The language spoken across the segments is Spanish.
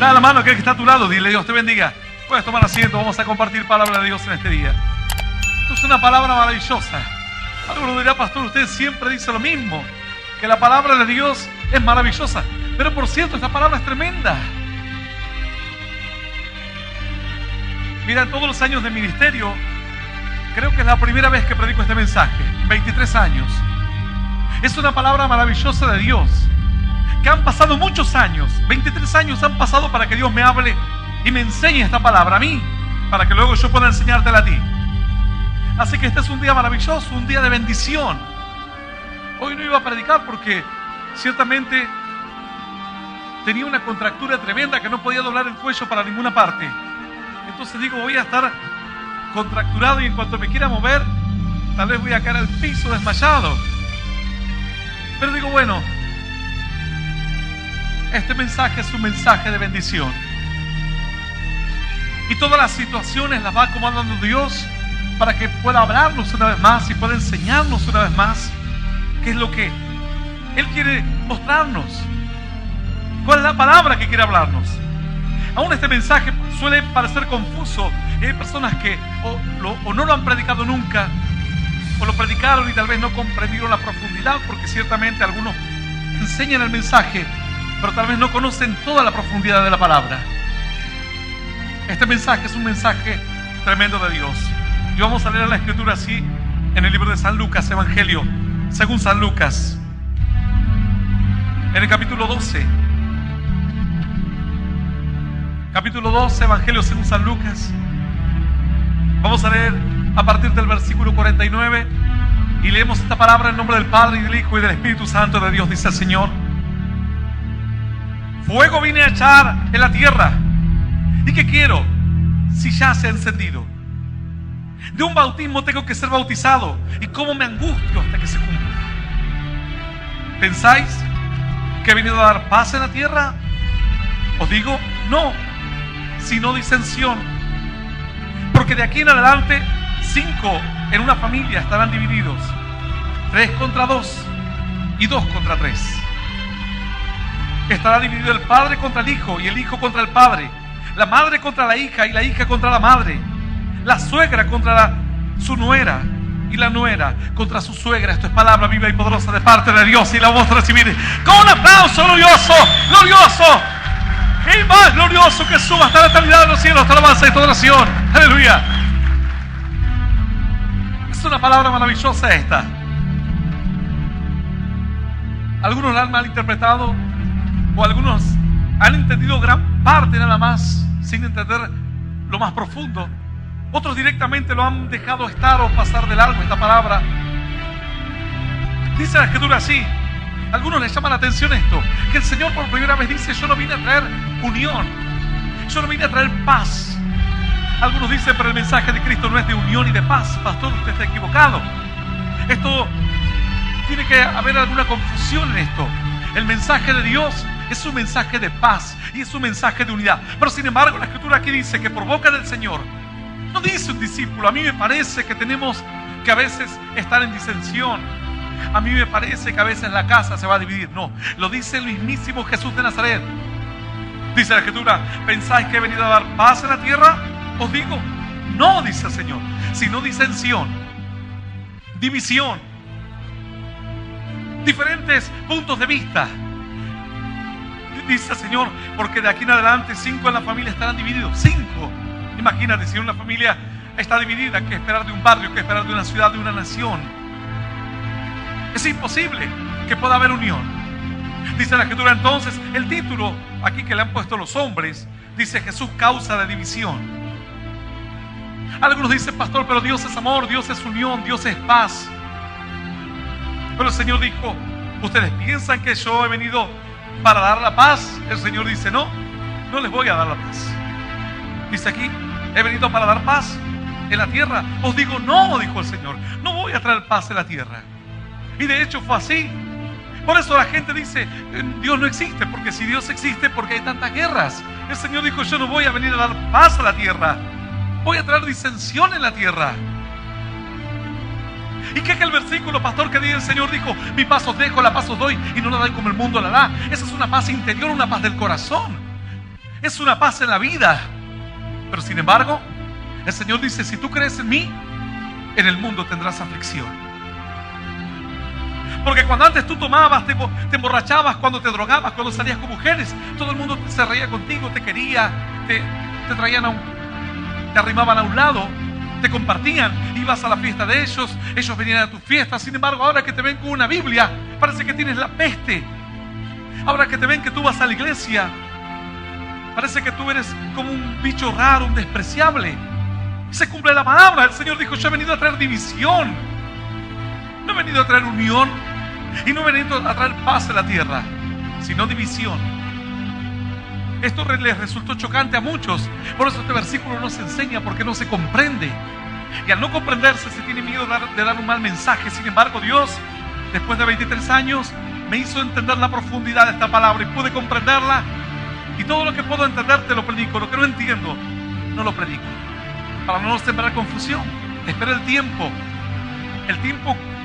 Da la mano a aquel que está a tu lado, dile: Dios te bendiga. Puedes tomar asiento, vamos a compartir palabra de Dios en este día. Esto es una palabra maravillosa. Alguno dirá: pastor, usted siempre dice lo mismo, que la palabra de Dios es maravillosa. Pero por cierto, esta palabra es tremenda. Mira, en todos los años de ministerio, creo que es la primera vez que predico este mensaje. 23 años. Es una palabra maravillosa de Dios. Que han pasado muchos años. 23 años han pasado para que Dios me hable y me enseñe esta palabra a mí, para que luego yo pueda enseñártela a ti. Así que este es un día maravilloso, un día de bendición. Hoy no iba a predicar porque ciertamente tenía una contractura tremenda que no podía doblar el cuello para ninguna parte. Entonces digo, voy a estar contracturado y en cuanto me quiera mover, tal vez voy a caer al piso desmayado. Pero digo, bueno, este mensaje es un mensaje de bendición. Y todas las situaciones las va acomodando Dios para que pueda hablarnos una vez más y pueda enseñarnos una vez más qué es lo que Él quiere mostrarnos. ¿Cuál es la palabra que quiere hablarnos? Aún este mensaje suele parecer confuso. Hay personas que o no lo han predicado nunca, o lo predicaron y tal vez no comprendieron la profundidad, porque ciertamente algunos enseñan el mensaje, pero tal vez no conocen toda la profundidad de la palabra. Este mensaje es un mensaje tremendo de Dios. Y vamos a leer la escritura así en el libro de San Lucas, Evangelio según San Lucas, en el capítulo 12. Capítulo 12, Evangelio según San Lucas. Vamos a leer a partir del versículo 49 y leemos esta palabra en nombre del Padre y del Hijo y del Espíritu Santo de Dios. Dice el Señor: fuego vine a echar en la tierra, ¿y qué quiero si ya se ha encendido? De un bautismo tengo que ser bautizado, y cómo me angustio hasta que se cumpla. ¿Pensáis que he venido a dar paz en la tierra? Os digo, no, sino disensión. Porque de aquí en adelante 5 en una familia estarán divididos, 3 contra 2 y 2 contra 3. Estará dividido el padre contra el hijo y el hijo contra el padre, la madre contra la hija y la hija contra la madre, la suegra contra su nuera y la nuera contra su suegra. Esto es palabra viva y poderosa de parte de Dios, y la vamos a recibir con un aplauso glorioso, glorioso y más glorioso que suba hasta la eternidad de los cielos. Hasta la alabanza y toda oración. Aleluya. Es una palabra maravillosa esta. Algunos la han malinterpretado, o algunos han entendido gran parte nada más, sin entender lo más profundo. Otros directamente lo han dejado estar o pasar de largo esta palabra. Dice la escritura así. A algunos les llama la atención esto, que el Señor por primera vez dice: yo no vine a traer unión, yo no vine a traer paz. Algunos dicen: pero el mensaje de Cristo no es de unión y de paz. Pastor, usted está equivocado. Esto tiene que haber alguna confusión en esto. El mensaje de Dios es un mensaje de paz y es un mensaje de unidad. Pero sin embargo, la escritura aquí dice que por boca del Señor no dice un discípulo: a mí me parece que tenemos que a veces estar en disensión, a mí me parece que a veces la casa se va a dividir. No, lo dice el mismísimo Jesús de Nazaret. Dice la escritura: ¿pensáis que he venido a dar paz en la tierra? Os digo, no, dice el Señor, sino disensión, división, diferentes puntos de vista. Dice el Señor, porque de aquí en adelante 5 en la familia estarán divididos. 5. Imagínate, si una familia está dividida, ¿qué esperar de un barrio? ¿Qué esperar de una ciudad, de una nación? Es imposible que pueda haber unión. Dice la escritura entonces, el título aquí que le han puesto los hombres, dice: Jesús, causa de división. Algunos dicen: pastor, pero Dios es amor, Dios es unión, Dios es paz. Pero el Señor dijo: ¿ustedes piensan que yo he venido para dar la paz? El Señor dice: no, no les voy a dar la paz. Dice aquí: he venido para dar paz en la tierra. Os digo, no, dijo el Señor, no voy a traer paz en la tierra. Y de hecho fue así. Por eso la gente dice: Dios no existe, porque si Dios existe, ¿por qué hay tantas guerras? El Señor dijo: yo no voy a venir a dar paz a la tierra, voy a traer disensión en la tierra. ¿Y qué es el versículo, pastor, que dice el Señor? Dijo: mi paz os dejo, la paz os doy, y no la doy como el mundo la da. Esa es una paz interior, una paz del corazón. es una paz en la vida. Pero sin embargo, el Señor dice, si tú crees en mí, en el mundo tendrás aflicción. Porque cuando antes tú tomabas, te emborrachabas, cuando te drogabas, cuando salías con mujeres, todo el mundo se reía contigo, te quería, te traían te arrimaban a un lado, te compartían, ibas a la fiesta de ellos venían a tu fiesta. Sin embargo, ahora que te ven con una Biblia, parece que tienes la peste. Ahora que te ven que tú vas a la iglesia, parece que tú eres como un bicho raro, un despreciable. Se cumple la palabra. El Señor dijo, yo he venido a traer división, no he venido a traer unión, y no he venido a traer paz en la tierra, sino división. Esto les resultó chocante a muchos. Por eso este versículo no se enseña, porque no se comprende. Y al no comprenderse se tiene miedo de dar un mal mensaje. Sin embargo, Dios, después de 23 años, me hizo entender la profundidad de esta palabra y pude comprenderla. Y todo lo que puedo entender te lo predico. Lo que no entiendo, no lo predico, para no sembrar confusión. Espera el tiempo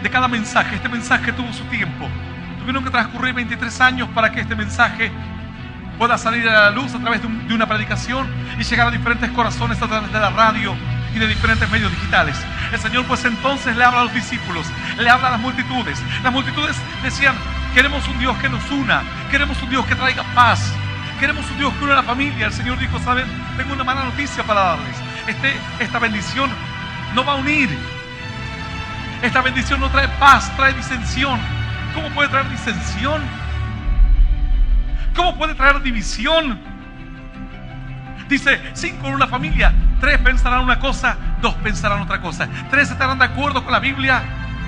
de cada mensaje. Este mensaje tuvo su tiempo. Tuvieron que transcurrir 23 años para que este mensaje pueda salir a la luz a través de una predicación y llegar a diferentes corazones a través de la radio y de diferentes medios digitales. El Señor pues entonces le habla a los discípulos, le habla a las multitudes. Las multitudes decían, queremos un Dios que nos una, queremos un Dios que traiga paz, queremos un Dios que una a la familia. El Señor dijo, saben, tengo una mala noticia para darles. Esta bendición no va a unir. Esta bendición no trae paz, trae disensión. ¿Cómo puede traer disensión? ¿Cómo puede traer división? Dice, 5 en una familia, 3 pensarán una cosa, 2 pensarán otra cosa. 3 estarán de acuerdo con la Biblia,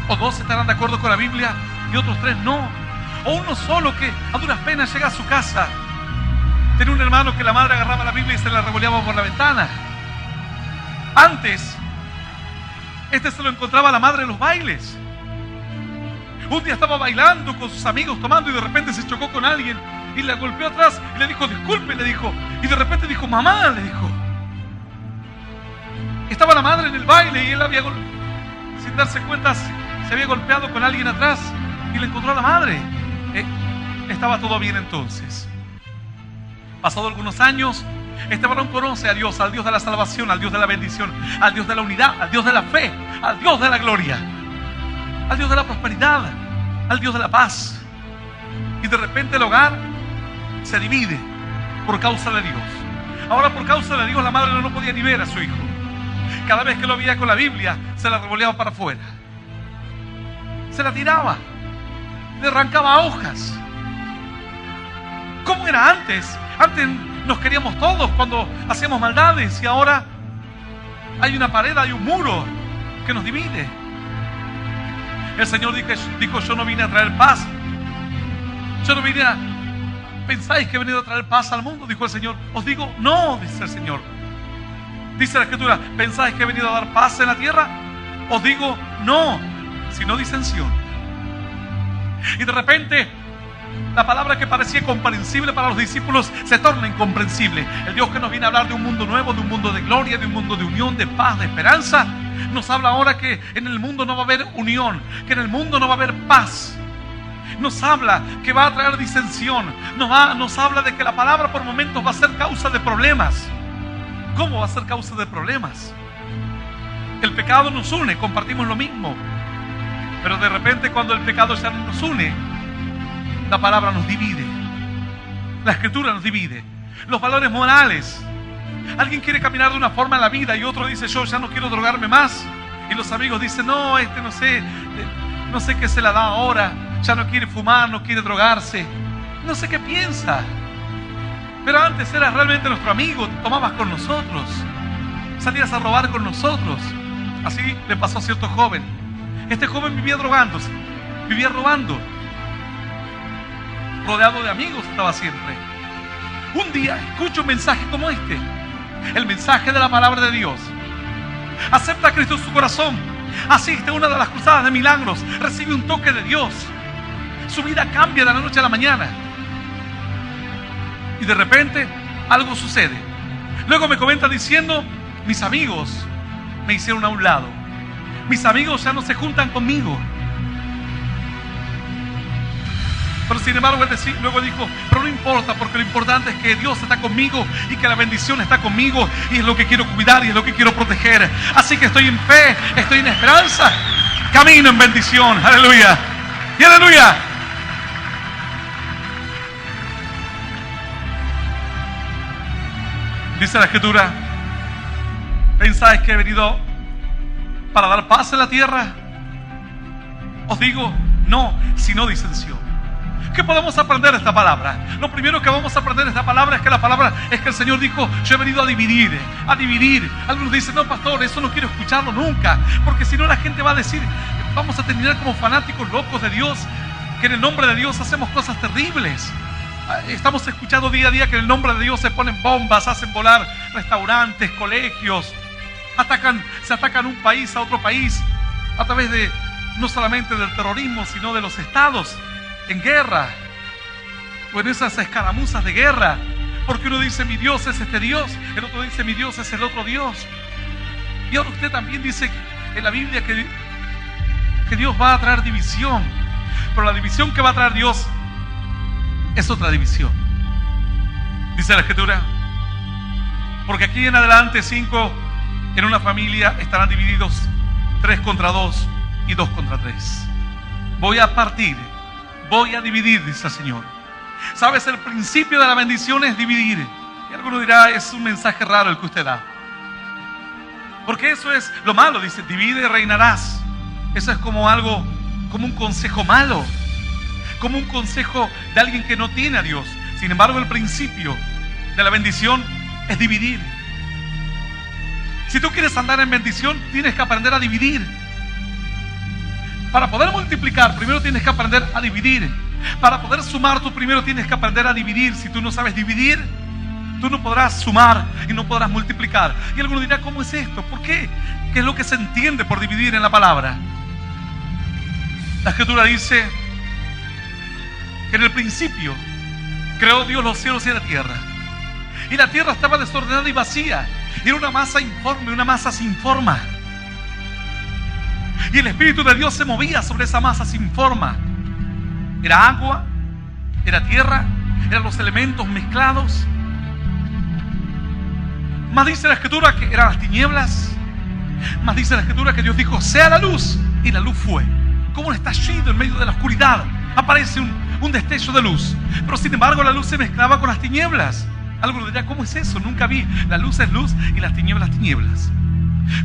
o 2 estarán de acuerdo con la Biblia, y otros 3 no. O uno solo que a duras penas llega a su casa. Tenía un hermano que la madre agarraba la Biblia y se la revoleaba por la ventana. Antes, se lo encontraba la madre en los bailes. Un día estaba bailando con sus amigos, tomando, y de repente se chocó con alguien y le golpeó atrás y le dijo, disculpe, le dijo. Y de repente dijo, mamá, le dijo. Estaba la madre en el baile y él sin darse cuenta, se había golpeado con alguien atrás y le encontró a la madre. Estaba todo bien entonces. Pasado algunos años, este varón conoce a Dios, al Dios de la salvación, al Dios de la bendición, al Dios de la unidad, al Dios de la fe, al Dios de la gloria, al Dios de la prosperidad, al Dios de la paz. Y de repente el hogar se divide por causa de Dios. Ahora, por causa de Dios, la madre no podía ni ver a su hijo. Cada vez que lo veía con la Biblia, se la revoleaba para afuera, se la tiraba, le arrancaba hojas. ¿Cómo era antes? Antes nos queríamos todos cuando hacíamos maldades, y ahora hay una pared, hay un muro que nos divide. El Señor dijo, yo no vine a traer paz. Yo no vine a... ¿Pensáis que he venido a traer paz al mundo? Dijo el Señor. Os digo, no, dice el Señor. Dice la Escritura, ¿pensáis que he venido a dar paz en la tierra? Os digo, no, sino disensión. Y de repente, la palabra que parecía comprensible para los discípulos se torna incomprensible. El Dios que nos viene a hablar de un mundo nuevo, de un mundo de gloria, de un mundo de unión, de paz, de esperanza, nos habla ahora que en el mundo no va a haber unión, que en el mundo no va a haber paz. Nos habla que va a traer disensión. Nos habla de que la palabra por momentos va a ser causa de problemas. ¿Cómo va a ser causa de problemas? El pecado nos une, compartimos lo mismo. Pero de repente, cuando el pecado ya no nos une, la palabra nos divide. La Escritura nos divide. Los valores morales. Alguien quiere caminar de una forma en la vida y otro dice, yo ya no quiero drogarme más. Y los amigos dicen, no, no sé qué se la da ahora. Ya no quiere fumar, no quiere drogarse. No sé qué piensa. Pero antes eras realmente nuestro amigo, tomabas con nosotros, salías a robar con nosotros. Así le pasó a cierto joven. Este joven vivía drogándose, vivía robando. Rodeado de amigos estaba siempre. Un día escucha un mensaje como este, el mensaje de la palabra de Dios. Acepta a Cristo en su corazón, asiste a una de las cruzadas de milagros, recibe un toque de Dios. Su vida cambia de la noche a la mañana. Y de repente algo sucede. Luego me comenta diciendo, mis amigos me hicieron a un lado. Mis amigos ya no se juntan conmigo. Pero sin embargo, luego dijo, pero no importa, porque lo importante es que Dios está conmigo y que la bendición está conmigo y es lo que quiero cuidar y es lo que quiero proteger. Así que estoy en fe, estoy en esperanza, camino en bendición. Aleluya. Y aleluya. Dice la Escritura, ¿pensáis que he venido para dar paz en la tierra? Os digo, no, sino disensión. ¿Qué podemos aprender de esta palabra? Lo primero que vamos a aprender de esta palabra es que el Señor dijo, yo he venido a dividir, a dividir. Algunos dicen, no pastor, eso no quiero escucharlo nunca, porque si no la gente va a decir, vamos a terminar como fanáticos locos de Dios, que en el nombre de Dios hacemos cosas terribles. Estamos escuchando día a día que en el nombre de Dios se ponen bombas, hacen volar restaurantes, colegios, se atacan un país a otro país a través de no solamente del terrorismo, sino de los estados en guerra o en esas escaramuzas de guerra, porque uno dice mi Dios es este Dios, el otro dice mi Dios es el otro Dios. Y ahora usted también dice en la Biblia que Dios va a traer división, pero la división que va a traer Dios es otra división. Dice la Escritura, porque aquí en adelante 5 en una familia estarán divididos 3 contra 2 y 2 contra 3. Voy a partir, voy a dividir, dice el Señor. ¿Sabes? El principio de la bendición es dividir. Y alguno dirá, es un mensaje raro el que usted da, porque eso es lo malo, dice, divide y reinarás. Eso es como algo, como un consejo malo, como un consejo de alguien que no tiene a Dios. Sin embargo, el principio de la bendición es dividir. Si tú quieres andar en bendición, tienes que aprender a dividir. Para poder multiplicar, primero tienes que aprender a dividir. Para poder sumar, tú primero tienes que aprender a dividir. Si tú no sabes dividir, tú no podrás sumar y no podrás multiplicar. Y alguno dirá, ¿cómo es esto? ¿Por qué? ¿Qué es lo que se entiende por dividir en la palabra? La Escritura dice que en el principio creó Dios los cielos y la tierra. Y la tierra estaba desordenada y vacía. Era una masa informe, una masa sin forma. Y el Espíritu de Dios se movía sobre esa masa sin forma. Era agua, era tierra, eran los elementos mezclados. Más dice la Escritura que eran las tinieblas. Más dice la Escritura que Dios dijo, sea la luz, y la luz fue. Como un estallido en medio de la oscuridad, aparece un destello de luz. Pero sin embargo la luz se mezclaba con las tinieblas. Algunos dirán, ¿cómo es eso? Nunca vi. La luz es luz y las tinieblas, tinieblas.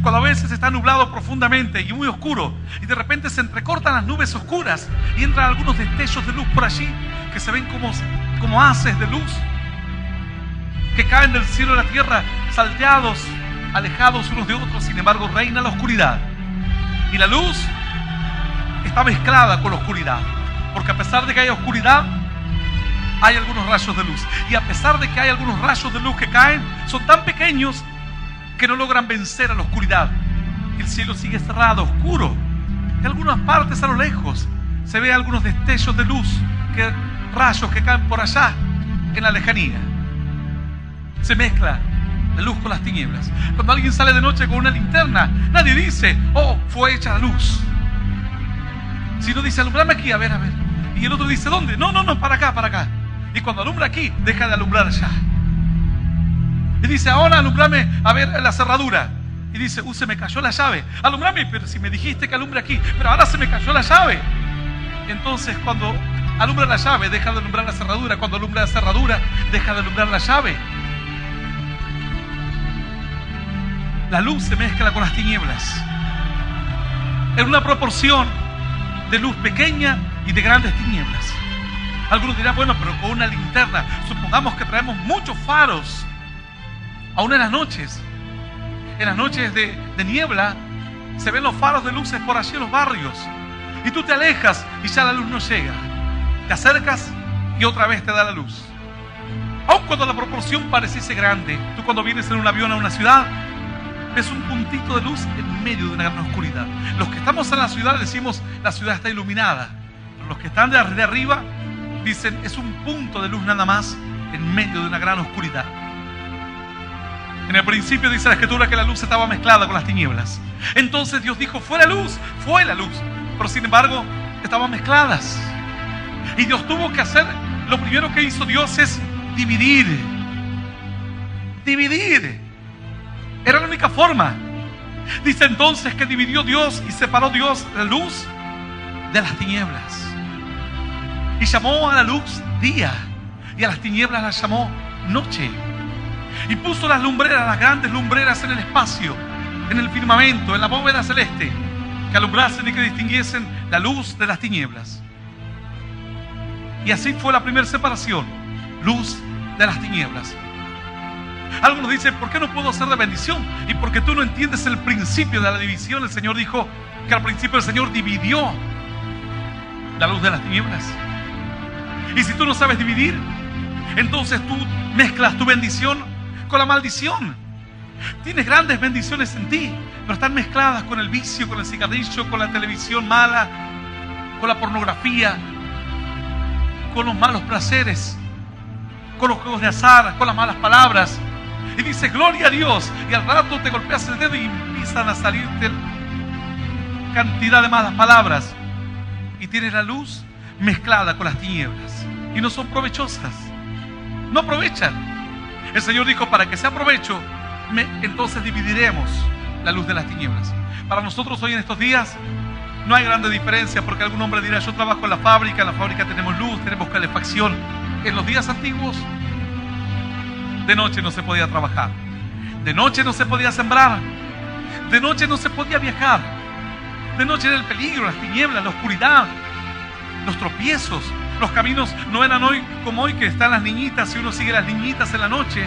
Cuando a veces está nublado profundamente y muy oscuro, y de repente se entrecortan las nubes oscuras y entran algunos destellos de luz por allí, que se ven como haces de luz, que caen del cielo a la tierra, salteados, alejados unos de otros. Sin embargo, reina la oscuridad. Y la luz está mezclada con la oscuridad, porque a pesar de que haya oscuridad, hay algunos rayos de luz. Y a pesar de que hay algunos rayos de luz que caen, son tan pequeños que no logran vencer a la oscuridad. El cielo sigue cerrado, oscuro. En algunas partes a lo lejos se ve algunos destellos de luz, rayos que caen por allá en la lejanía. Se mezcla la luz con las tinieblas. Cuando alguien sale de noche con una linterna, nadie dice, oh, fue hecha la luz. Si no dice, alumbrame aquí, a ver. Y el otro dice, ¿dónde? No, para acá. Y cuando alumbra aquí, deja de alumbrar allá. Y dice, ahora alumbrame a ver la cerradura. Y dice, se me cayó la llave. Alumbrame, pero si me dijiste que alumbre aquí, pero ahora se me cayó la llave. Entonces cuando alumbra la llave, deja de alumbrar la cerradura. Cuando alumbra la cerradura, deja de alumbrar la llave. La luz se mezcla con las tinieblas en una proporción de luz pequeña y de grandes tinieblas. Algunos dirán, bueno, pero con una linterna, supongamos que traemos muchos faros, aún en las noches de niebla, se ven los faros de luces por allí en los barrios, y tú te alejas y ya la luz no llega, te acercas y otra vez te da la luz. Aun cuando la proporción pareciese grande, tú cuando vienes en un avión a una ciudad, ves un puntito de luz en medio de una gran oscuridad. Los que estamos en la ciudad decimos, la ciudad está iluminada, pero los que están de arriba dicen, es un punto de luz nada más en medio de una gran oscuridad. En el principio dice la Escritura que la luz estaba mezclada con las tinieblas. Entonces Dios dijo, fue la luz, pero sin embargo estaban mezcladas. Y Dios tuvo que hacer, lo primero que hizo Dios es dividir. Dividir. Era la única forma. Dice entonces que dividió Dios y separó Dios la luz de las tinieblas. Y llamó a la luz día y a las tinieblas las llamó noche. Y puso las lumbreras, las grandes lumbreras en el espacio, en el firmamento, en la bóveda celeste, que alumbrasen y que distinguiesen la luz de las tinieblas. Y así fue la primera separación, luz de las tinieblas. Algunos dicen, ¿por qué no puedo ser de bendición? Y porque tú no entiendes el principio de la división. El Señor dijo que al principio el Señor dividió la luz de las tinieblas. Y si tú no sabes dividir, entonces tú mezclas tu bendición con la maldición. Tienes grandes bendiciones en ti, pero están mezcladas con el vicio, con el cigarrillo, con la televisión mala, con la pornografía, con los malos placeres, con los juegos de azar, con las malas palabras. Y dices, gloria a Dios, y al rato te golpeas el dedo y empiezan a salirte cantidad de malas palabras. Y tienes la luz mezclada con las tinieblas. Y no son provechosas. No aprovechan. El Señor dijo, para que sea provecho, entonces dividiremos la luz de las tinieblas. Para nosotros hoy en estos días no hay grande diferencia, porque algún hombre dirá, yo trabajo en la fábrica tenemos luz, tenemos calefacción. En los días antiguos, de noche no se podía trabajar, de noche no se podía sembrar, de noche no se podía viajar, de noche era el peligro, las tinieblas, la oscuridad, los tropiezos. Los caminos no eran hoy como hoy, que están las niñitas, y uno sigue las niñitas en la noche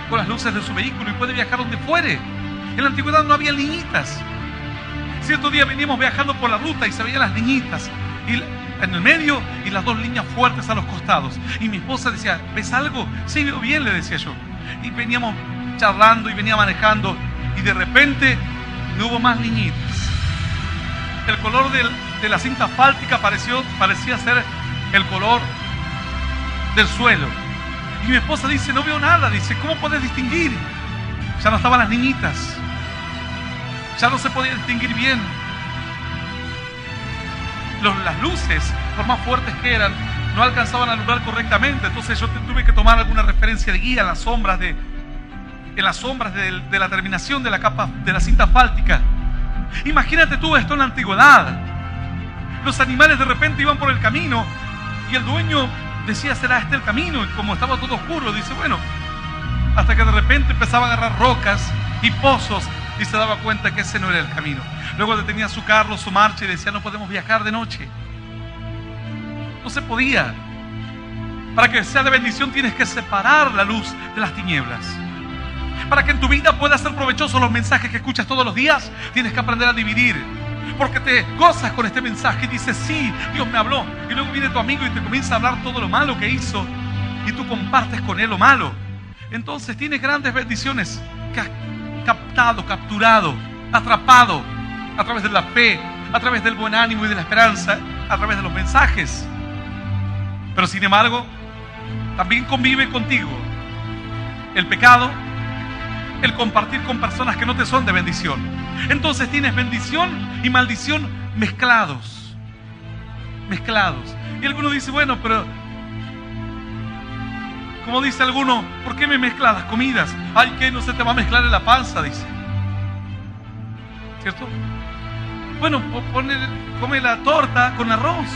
con las luces de su vehículo y puede viajar donde fuere. En la antigüedad no había niñitas. Cierto día veníamos viajando por la ruta y se veían las niñitas y en el medio y las dos líneas fuertes a los costados. Y mi esposa decía, ¿ves algo? Sí, veo bien, le decía yo. Y veníamos charlando y venía manejando y de repente no hubo más niñitas. El color de la cinta asfáltica parecía ser el color del suelo. Y mi esposa dice, no veo nada. Dice, ¿cómo puedes distinguir? Ya no estaban las niñitas. Ya no se podía distinguir bien. Las luces, por más fuertes que eran, no alcanzaban a alumbrar correctamente. Entonces yo tuve que tomar alguna referencia de guía en las sombras de la terminación de la capa de la cinta asfáltica. Imagínate tú esto en la antigüedad. Los animales de repente iban por el camino y el dueño decía, ¿será este el camino? Y como estaba todo oscuro, dice, bueno, hasta que de repente empezaba a agarrar rocas y pozos y se daba cuenta que ese no era el camino. Luego detenía su carro, su marcha y decía, no podemos viajar de noche. No se podía. Para que sea de bendición tienes que separar la luz de las tinieblas. Para que en tu vida puedan ser provechosos los mensajes que escuchas todos los días, tienes que aprender a dividir. Porque te gozas con este mensaje y dices, sí, Dios me habló. Y luego viene tu amigo y te comienza a hablar todo lo malo que hizo y tú compartes con él lo malo. Entonces tienes grandes bendiciones que has captado, capturado, atrapado a través de la fe, a través del buen ánimo y de la esperanza, a través de los mensajes. Pero sin embargo, también convive contigo el pecado, el compartir con personas que no te son de bendición. Entonces tienes bendición y maldición mezclados. Y alguno dice, bueno, pero como dice alguno, ¿por qué me mezclas las comidas? Ay, que no se te va a mezclar en la panza, dice. ¿Cierto? Bueno, come la torta con arroz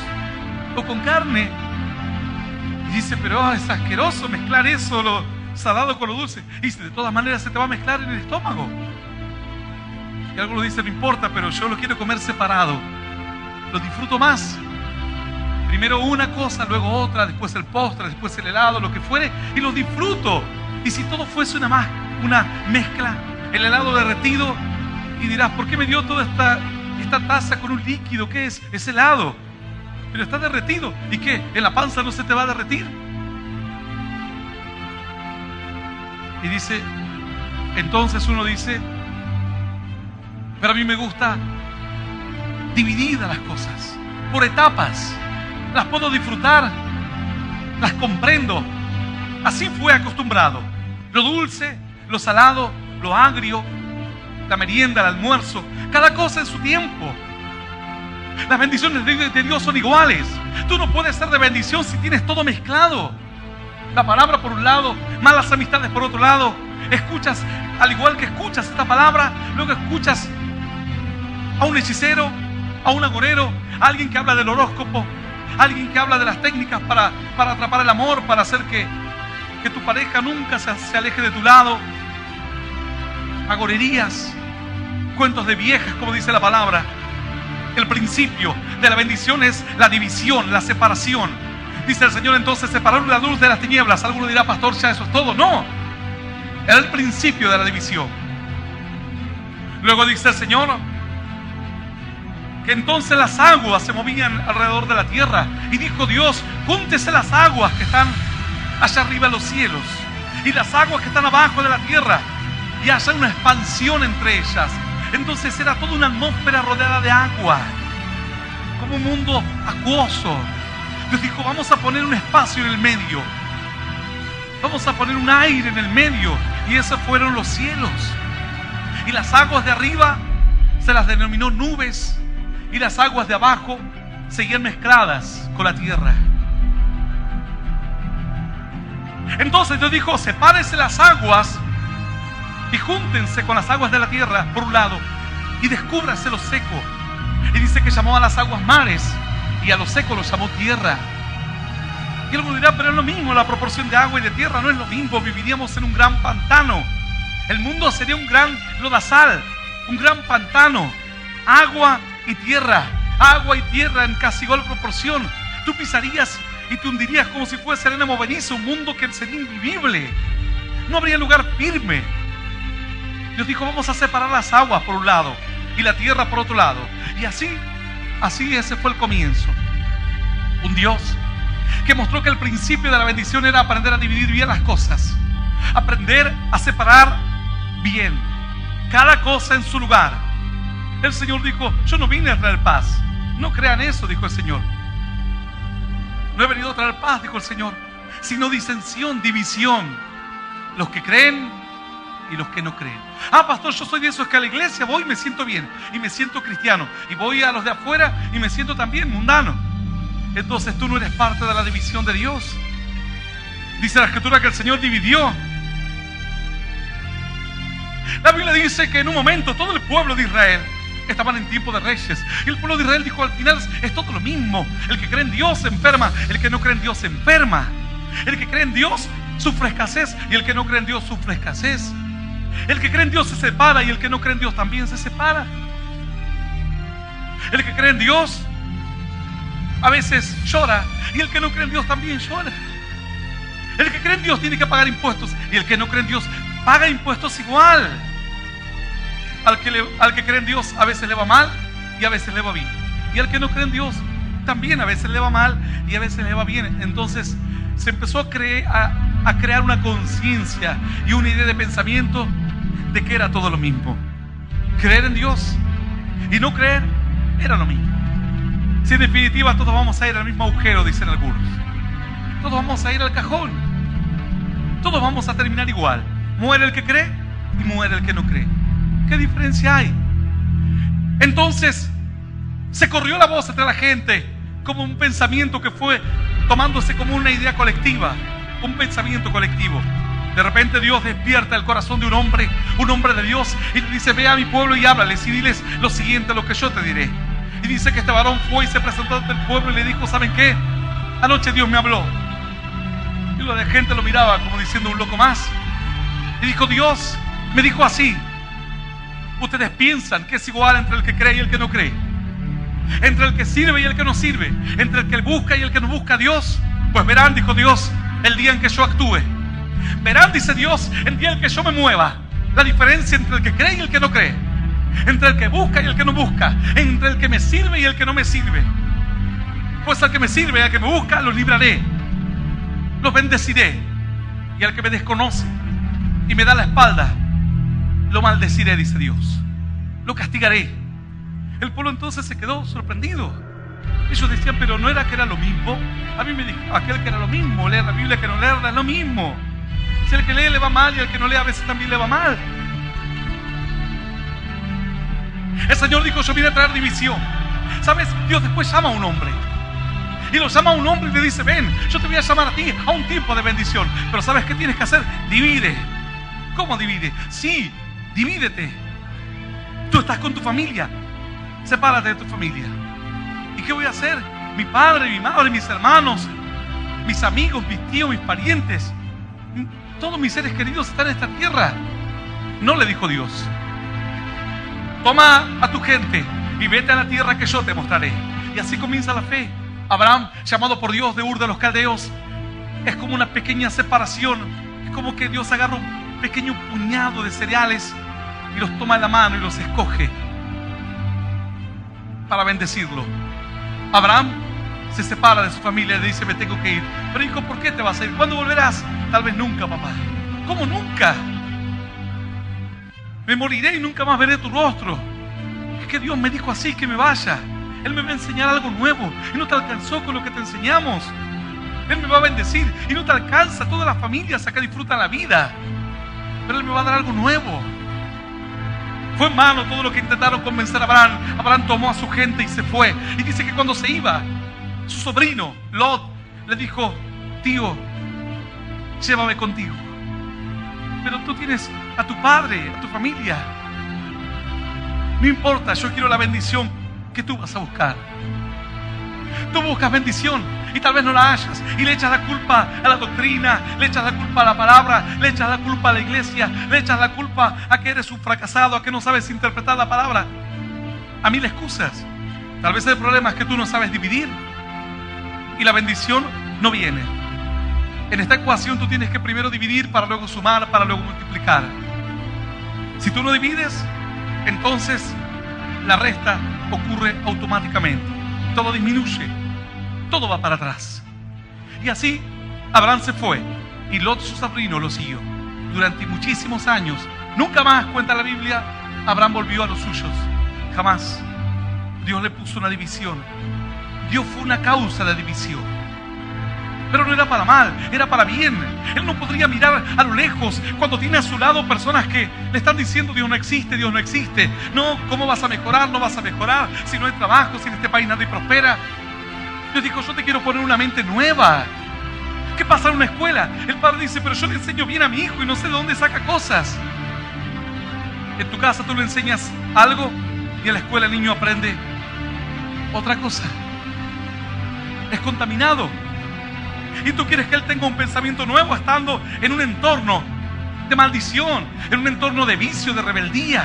o con carne. Y dice, pero es asqueroso mezclar eso, lo salado con lo dulce. Y dice, de todas maneras se te va a mezclar en el estómago. Y algunos dicen, no importa, pero yo lo quiero comer separado. Lo disfruto más. Primero una cosa, luego otra, después el postre, después el helado, lo que fuere, y lo disfruto. Y si todo fuese una mezcla, el helado derretido, y dirás, ¿por qué me dio toda esta taza con un líquido? ¿Qué es? Es helado. Pero está derretido. ¿Y qué? ¿En la panza no se te va a derretir? Y dice, entonces uno dice, pero a mí me gusta divididas las cosas, por etapas. Las puedo disfrutar, las comprendo. Así fue acostumbrado. Lo dulce, lo salado, lo agrio, la merienda, el almuerzo, cada cosa en su tiempo. Las bendiciones de Dios son iguales. Tú no puedes ser de bendición si tienes todo mezclado. La palabra por un lado, malas amistades por otro lado. Escuchas, al igual que escuchas esta palabra, luego escuchas a un hechicero, a un agorero, a alguien que habla del horóscopo, a alguien que habla de las técnicas para atrapar el amor, para hacer que tu pareja nunca se aleje de tu lado. Agorerías, cuentos de viejas, como dice la palabra. El principio de la bendición es la división, la separación. Dice el Señor entonces, separar la luz de las tinieblas. Alguno dirá, pastor, ya eso es todo. No, era el principio de la división. Luego dice el Señor que entonces las aguas se movían alrededor de la tierra. Y dijo Dios, júntese las aguas que están allá arriba en los cielos y las aguas que están abajo de la tierra, y haya una expansión entre ellas. Entonces era toda una atmósfera rodeada de agua, como un mundo acuoso. Dios dijo, vamos a poner un espacio en el medio, vamos a poner un aire en el medio, y esos fueron los cielos. Y las aguas de arriba se las denominó nubes, y las aguas de abajo seguían mezcladas con la tierra. Entonces Dios dijo, sepárense las aguas y júntense con las aguas de la tierra por un lado, y descúbrase lo seco. Y dice que llamó a las aguas mares, y a lo seco lo llamó tierra. Y alguno dirá, pero es lo mismo, la proporción de agua y de tierra no es lo mismo. Viviríamos en un gran pantano. El mundo sería un gran lodazal, un gran pantano. Agua y tierra en casi igual proporción. Tú pisarías y te hundirías como si fuese arena movediza, un mundo que sería invivible. No habría lugar firme. Dios dijo, vamos a separar las aguas por un lado y la tierra por otro lado. Y así ese fue el comienzo. Un Dios que mostró que el principio de la bendición era aprender a dividir bien las cosas, aprender a separar bien cada cosa en su lugar. El Señor dijo, yo no vine a traer paz. No crean eso, dijo el Señor. No he venido a traer paz, dijo el Señor, sino disensión, división. Los que creen y los que no creen. Ah, pastor, yo soy de esos que a la iglesia voy y me siento bien, y me siento cristiano, y voy a los de afuera y me siento también mundano. Entonces tú no eres parte de la división de Dios. Dice la Escritura que el Señor dividió. La Biblia dice que en un momento todo el pueblo de Israel estaban en tiempo de reyes, y el pueblo de Israel dijo, al final es todo lo mismo. El que cree en Dios se enferma, el que no cree en Dios se enferma. El que cree en Dios sufre escasez, y el que no cree en Dios sufre escasez. El que cree en Dios se separa, y el que no cree en Dios también se separa. El que cree en Dios a veces llora, y el que no cree en Dios también llora. El que cree en Dios tiene que pagar impuestos, y el que no cree en Dios paga impuestos igual. Al que cree en Dios a veces le va mal y a veces le va bien, y al que no cree en Dios también a veces le va mal y a veces le va bien. Entonces se empezó a crear una conciencia y una idea de pensamiento de que era todo lo mismo. Creer en Dios y no creer era lo mismo. Si en definitiva todos vamos a ir al mismo agujero, dicen algunos, todos vamos a ir al cajón, todos vamos a terminar igual. Muere el que cree y muere el que no cree. ¿Qué diferencia hay? Entonces se corrió la voz entre la gente como un pensamiento que fue tomándose como una idea colectiva, un pensamiento colectivo. De repente Dios despierta el corazón de un hombre de Dios, y le dice, ve a mi pueblo y háblales y diles lo siguiente, lo que yo te diré. Y dice que este varón fue y se presentó ante el pueblo y le dijo, ¿saben qué? Anoche Dios me habló. Y la gente lo miraba como diciendo, un loco más. Y dijo, Dios me dijo así: ustedes piensan que es igual entre el que cree y el que no cree, entre el que sirve y el que no sirve, entre el que busca y el que no busca a Dios. Pues verán, dijo Dios, el día en que yo actúe. Verán, dice Dios, el día en que yo me mueva, la diferencia entre el que cree y el que no cree, entre el que busca y el que no busca, entre el que me sirve y el que no me sirve. Pues al que me sirve y al que me busca, los libraré, los bendeciré. Y al que me desconoce y me da la espalda, lo maldeciré, dice Dios. Lo castigaré. El pueblo entonces se quedó sorprendido. Ellos decían, pero no era que era lo mismo. A mí me dijo aquel que era lo mismo. Leer la Biblia que no leerla es lo mismo. Si el que lee le va mal y el que no lee a veces también le va mal. El Señor dijo, yo vine a traer división. ¿Sabes? Dios después llama a un hombre. Y lo llama a un hombre y le dice: ven, yo te voy a llamar a ti a un tiempo de bendición. Pero ¿sabes qué tienes que hacer? Divide. ¿Cómo divide? Sí, divídete. Tú estás con tu familia. Sepárate de tu familia. ¿Y qué voy a hacer? Mi padre, mi madre, mis hermanos, mis amigos, mis tíos, mis parientes, todos mis seres queridos están en esta tierra. No, le dijo Dios. Toma a tu gente y vete a la tierra que yo te mostraré. Y así comienza la fe. Abraham, llamado por Dios de Ur de los Caldeos, es como una pequeña separación. Es como que Dios agarra un pequeño puñado de cereales y los toma en la mano y los escoge para bendecirlo. Abraham se separa de su familia y le dice: me tengo que ir. Pero hijo, ¿por qué te vas a ir? ¿Cuándo volverás? Tal vez nunca, papá. ¿Cómo nunca? Me moriré y nunca más veré tu rostro. Es que Dios me dijo así, que me vaya. Él me va a enseñar algo nuevo y no te alcanzó con lo que te enseñamos. Él me va a bendecir y no te alcanza. Todas las familias acá disfrutan la vida, pero Él me va a dar algo nuevo. Fue en vano todo lo que intentaron convencer a Abraham. Abraham tomó a su gente y se fue. Y dice que cuando se iba, su sobrino Lot le dijo: tío, llévame contigo. Pero tú tienes a tu padre, a tu familia. No importa, yo quiero la bendición que tú vas a buscar. Tú buscas bendición y tal vez no la hayas, y le echas la culpa a la doctrina, le echas la culpa a la palabra, le echas la culpa a la iglesia, le echas la culpa a que eres un fracasado, a que no sabes interpretar la palabra, a mil excusas. Tal vez el problema es que tú no sabes dividir y la bendición no viene. En esta ecuación tú tienes que primero dividir para luego sumar, para luego multiplicar. Si tú no divides, entonces la resta ocurre automáticamente. Todo disminuye, todo va para atrás. Y así Abraham se fue y Lot, su sobrino, lo siguió. Durante muchísimos años, nunca más, cuenta la Biblia, Abraham volvió a los suyos. Jamás. Dios le puso una división. Dios fue una causa de división. Pero no era para mal, era para bien. Él no podría mirar a lo lejos cuando tiene a su lado personas que le están diciendo: Dios no existe, Dios no existe. No, ¿cómo vas a mejorar? No vas a mejorar si no hay trabajo, si en este país nadie prospera. Dios dijo: yo te quiero poner una mente nueva. ¿Qué pasa en una escuela? El padre dice: pero yo le enseño bien a mi hijo y no sé de dónde saca cosas. En tu casa tú le enseñas algo y en la escuela el niño aprende otra cosa. Es contaminado. Y tú quieres que él tenga un pensamiento nuevo estando en un entorno de maldición, en un entorno de vicio, de rebeldía,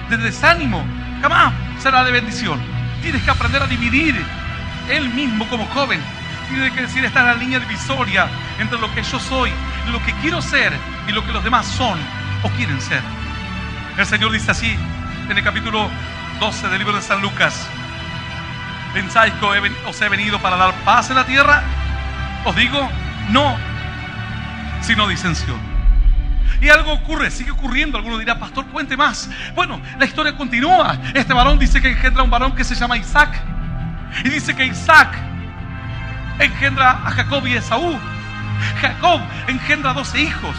de desánimo. Jamás será de bendición. Tienes que aprender a dividir. Él mismo como joven tiene que decir: esta es la línea divisoria entre lo que yo soy, lo que quiero ser y lo que los demás son o quieren ser. El Señor dice así en el capítulo 12 del libro de San Lucas: ¿pensáis que os he venido para dar paz en la tierra? Os digo, no, sino disensión. Y algo ocurre, sigue ocurriendo. Alguno dirá: pastor, cuente más. Bueno, la historia continúa. Este varón dice que engendra un varón que se llama Isaac. Y dice que Isaac engendra a Jacob y Esaú. Jacob engendra 12 hijos,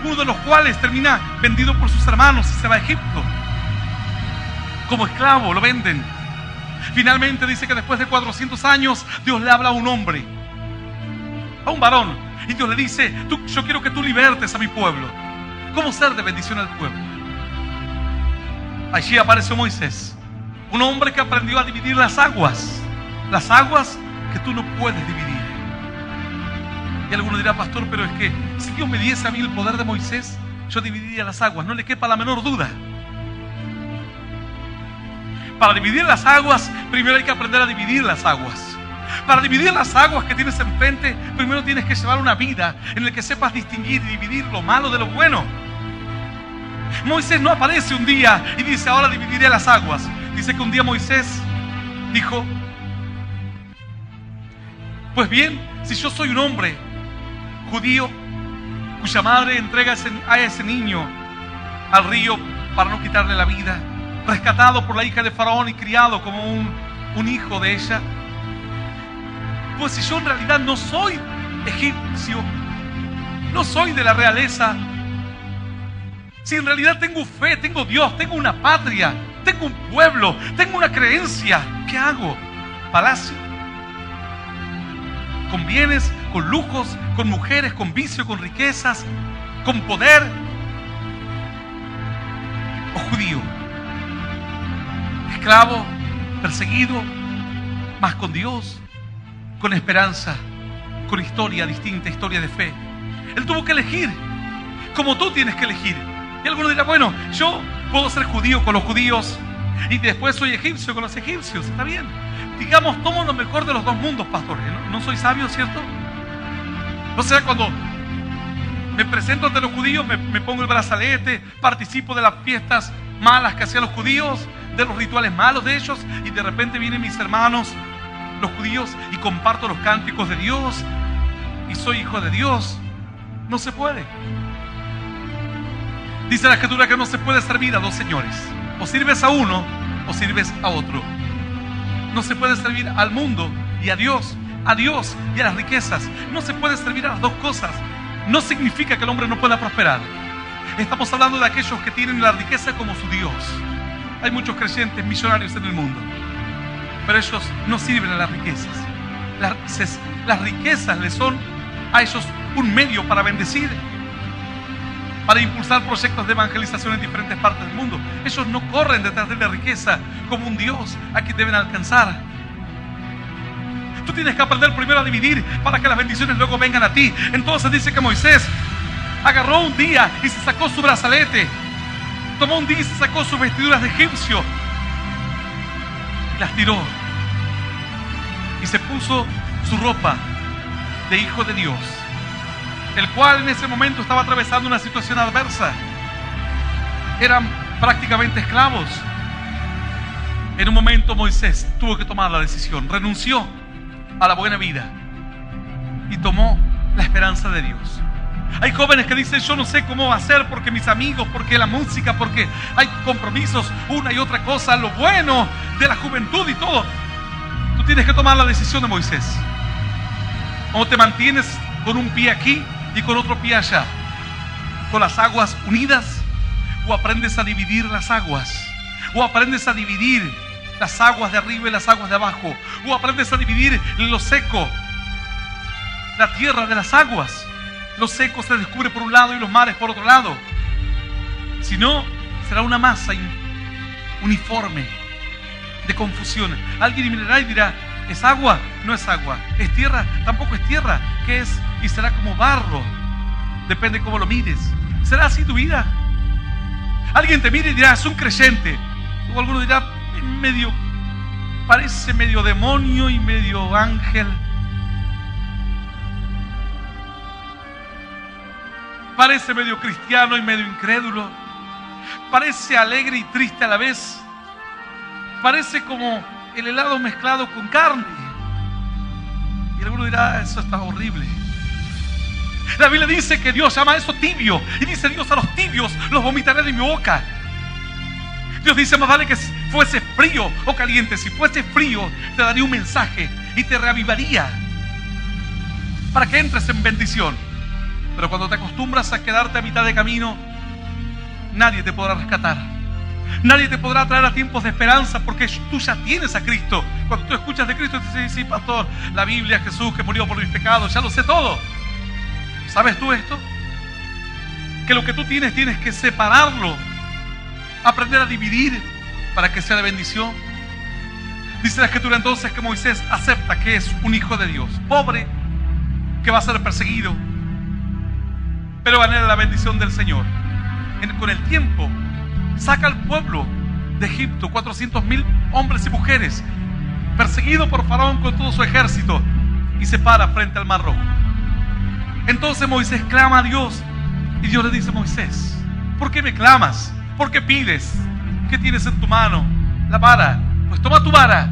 uno de los cuales termina vendido por sus hermanos y se va a Egipto. Como esclavo lo venden. Finalmente dice que después de 400 años Dios le habla a un hombre, a un varón, y Dios le dice: yo quiero que tú libertes a mi pueblo. ¿Cómo ser de bendición al pueblo? Allí apareció Moisés, un hombre que aprendió a dividir las aguas que tú no puedes dividir. Y alguno dirá: pastor, pero es que si Dios me diese a mí el poder de Moisés, yo dividiría las aguas. No le quepa la menor duda. Para dividir las aguas, primero hay que aprender a dividir las aguas. Para dividir las aguas que tienes enfrente, primero tienes que llevar una vida en la que sepas distinguir y dividir lo malo de lo bueno. Moisés no aparece un día y dice: ahora dividiré las aguas. Dice que un día Moisés dijo: pues bien, si yo soy un hombre judío cuya madre entrega a ese niño al río para no quitarle la vida, rescatado por la hija de Faraón y criado como un hijo de ella, pues si yo en realidad no soy egipcio, no soy de la realeza, Si en realidad tengo fe, tengo Dios, tengo una patria, tengo un pueblo, tengo una creencia, ¿qué hago? Palacio, con bienes, con lujos, con mujeres, con vicio, con riquezas, con poder, o judío, esclavo, perseguido, más con Dios, con esperanza, con historia distinta, historia de fe. Él tuvo que elegir, como tú tienes que elegir. Y alguno dirá, bueno, yo puedo ser judío con los judíos y después soy egipcio con los egipcios. Está bien. Digamos, tomo lo mejor de los dos mundos, pastor. No soy sabio, ¿cierto? O sea, cuando me presento ante los judíos, me pongo el brazalete, participo de las fiestas malas que hacían los judíos, de los rituales malos de ellos, y de repente vienen mis hermanos, los judíos, y comparto los cánticos de Dios, y soy hijo de Dios. No se puede. Dice la Escritura que no se puede servir a dos señores. O sirves a uno o sirves a otro. No se puede servir al mundo y a Dios y a las riquezas. No se puede servir a las dos cosas. No significa que el hombre no pueda prosperar. Estamos hablando de aquellos que tienen la riqueza como su Dios. Hay muchos creyentes millonarios en el mundo, pero ellos no sirven a las riquezas. Las riquezas les son a ellos un medio para bendecir, para impulsar proyectos de evangelización en diferentes partes del mundo. Ellos no corren detrás de la riqueza como un Dios a quien deben alcanzar. Tú tienes que aprender primero a dividir para que las bendiciones luego vengan a ti. Entonces dice que Moisés agarró un día y se sacó su brazalete, tomó un día y se sacó sus vestiduras de egipcio y las tiró y se puso su ropa de hijo de Dios, el cual en ese momento estaba atravesando una situación adversa. Eran prácticamente esclavos. En un momento Moisés tuvo que tomar la decisión, renunció a la buena vida y tomó la esperanza de Dios. Hay jóvenes que dicen, yo no sé cómo hacer porque mis amigos, porque la música, porque hay compromisos, una y otra cosa, lo bueno de la juventud y todo. Tú tienes que tomar la decisión de Moisés. O te mantienes con un pie aquí y con otro pie allá, con las aguas unidas, o aprendes a dividir las aguas, o aprendes a dividir las aguas de arriba y las aguas de abajo, o aprendes a dividir lo seco, la tierra de las aguas. Lo seco se descubre por un lado y los mares por otro lado. Si no, será una masa uniforme de confusión. Alguien mirará y dirá, ¿es agua? No es agua. ¿Es tierra? Tampoco es tierra. ¿Qué es? Y será como barro. Depende cómo lo mires. ¿Será así tu vida? Alguien te mira y dirá, es un creyente. O alguno dirá, parece medio demonio y medio ángel. Parece medio cristiano y medio incrédulo. Parece alegre y triste a la vez. Parece como el helado mezclado con carne. Y alguno dirá, eso está horrible. La Biblia dice que Dios llama a eso tibio. Y dice Dios, a los tibios los vomitaré de mi boca. Dios dice, más vale que fuese frío o caliente. Si fuese frío, te daría un mensaje y te reavivaría para que entres en bendición. Pero cuando te acostumbras a quedarte a mitad de camino, nadie te podrá rescatar. Nadie te podrá traer a tiempos de esperanza, porque tú ya tienes a Cristo. Cuando tú escuchas de Cristo, te dices, sí, pastor, la Biblia, Jesús que murió por mis pecados, ya lo sé todo. ¿Sabes tú esto? Que lo que tú tienes que separarlo, aprender a dividir para que sea de bendición. Dice la Escritura entonces que Moisés acepta que es un hijo de Dios, pobre, que va a ser perseguido, pero va a tener la bendición del Señor. Con el tiempo saca al pueblo de Egipto, 400,000 hombres y mujeres, perseguido por Faraón con todo su ejército, y se para frente al Mar Rojo. Entonces Moisés clama a Dios y Dios le dice, Moisés, ¿por qué me clamas? ¿Por qué pides? ¿Qué tienes en tu mano? La vara. Pues toma tu vara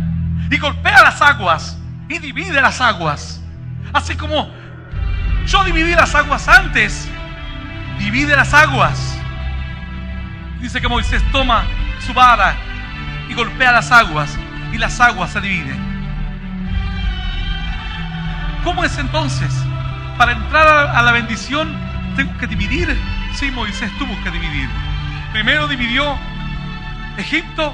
y golpea las aguas y divide las aguas, así como yo dividí las aguas antes. Divide las aguas. Dice que Moisés toma su vara y golpea las aguas, y las aguas se dividen. ¿Cómo es entonces? Para entrar a la bendición tengo que dividir Sí, Moisés tuvo que dividir. Primero dividió Egipto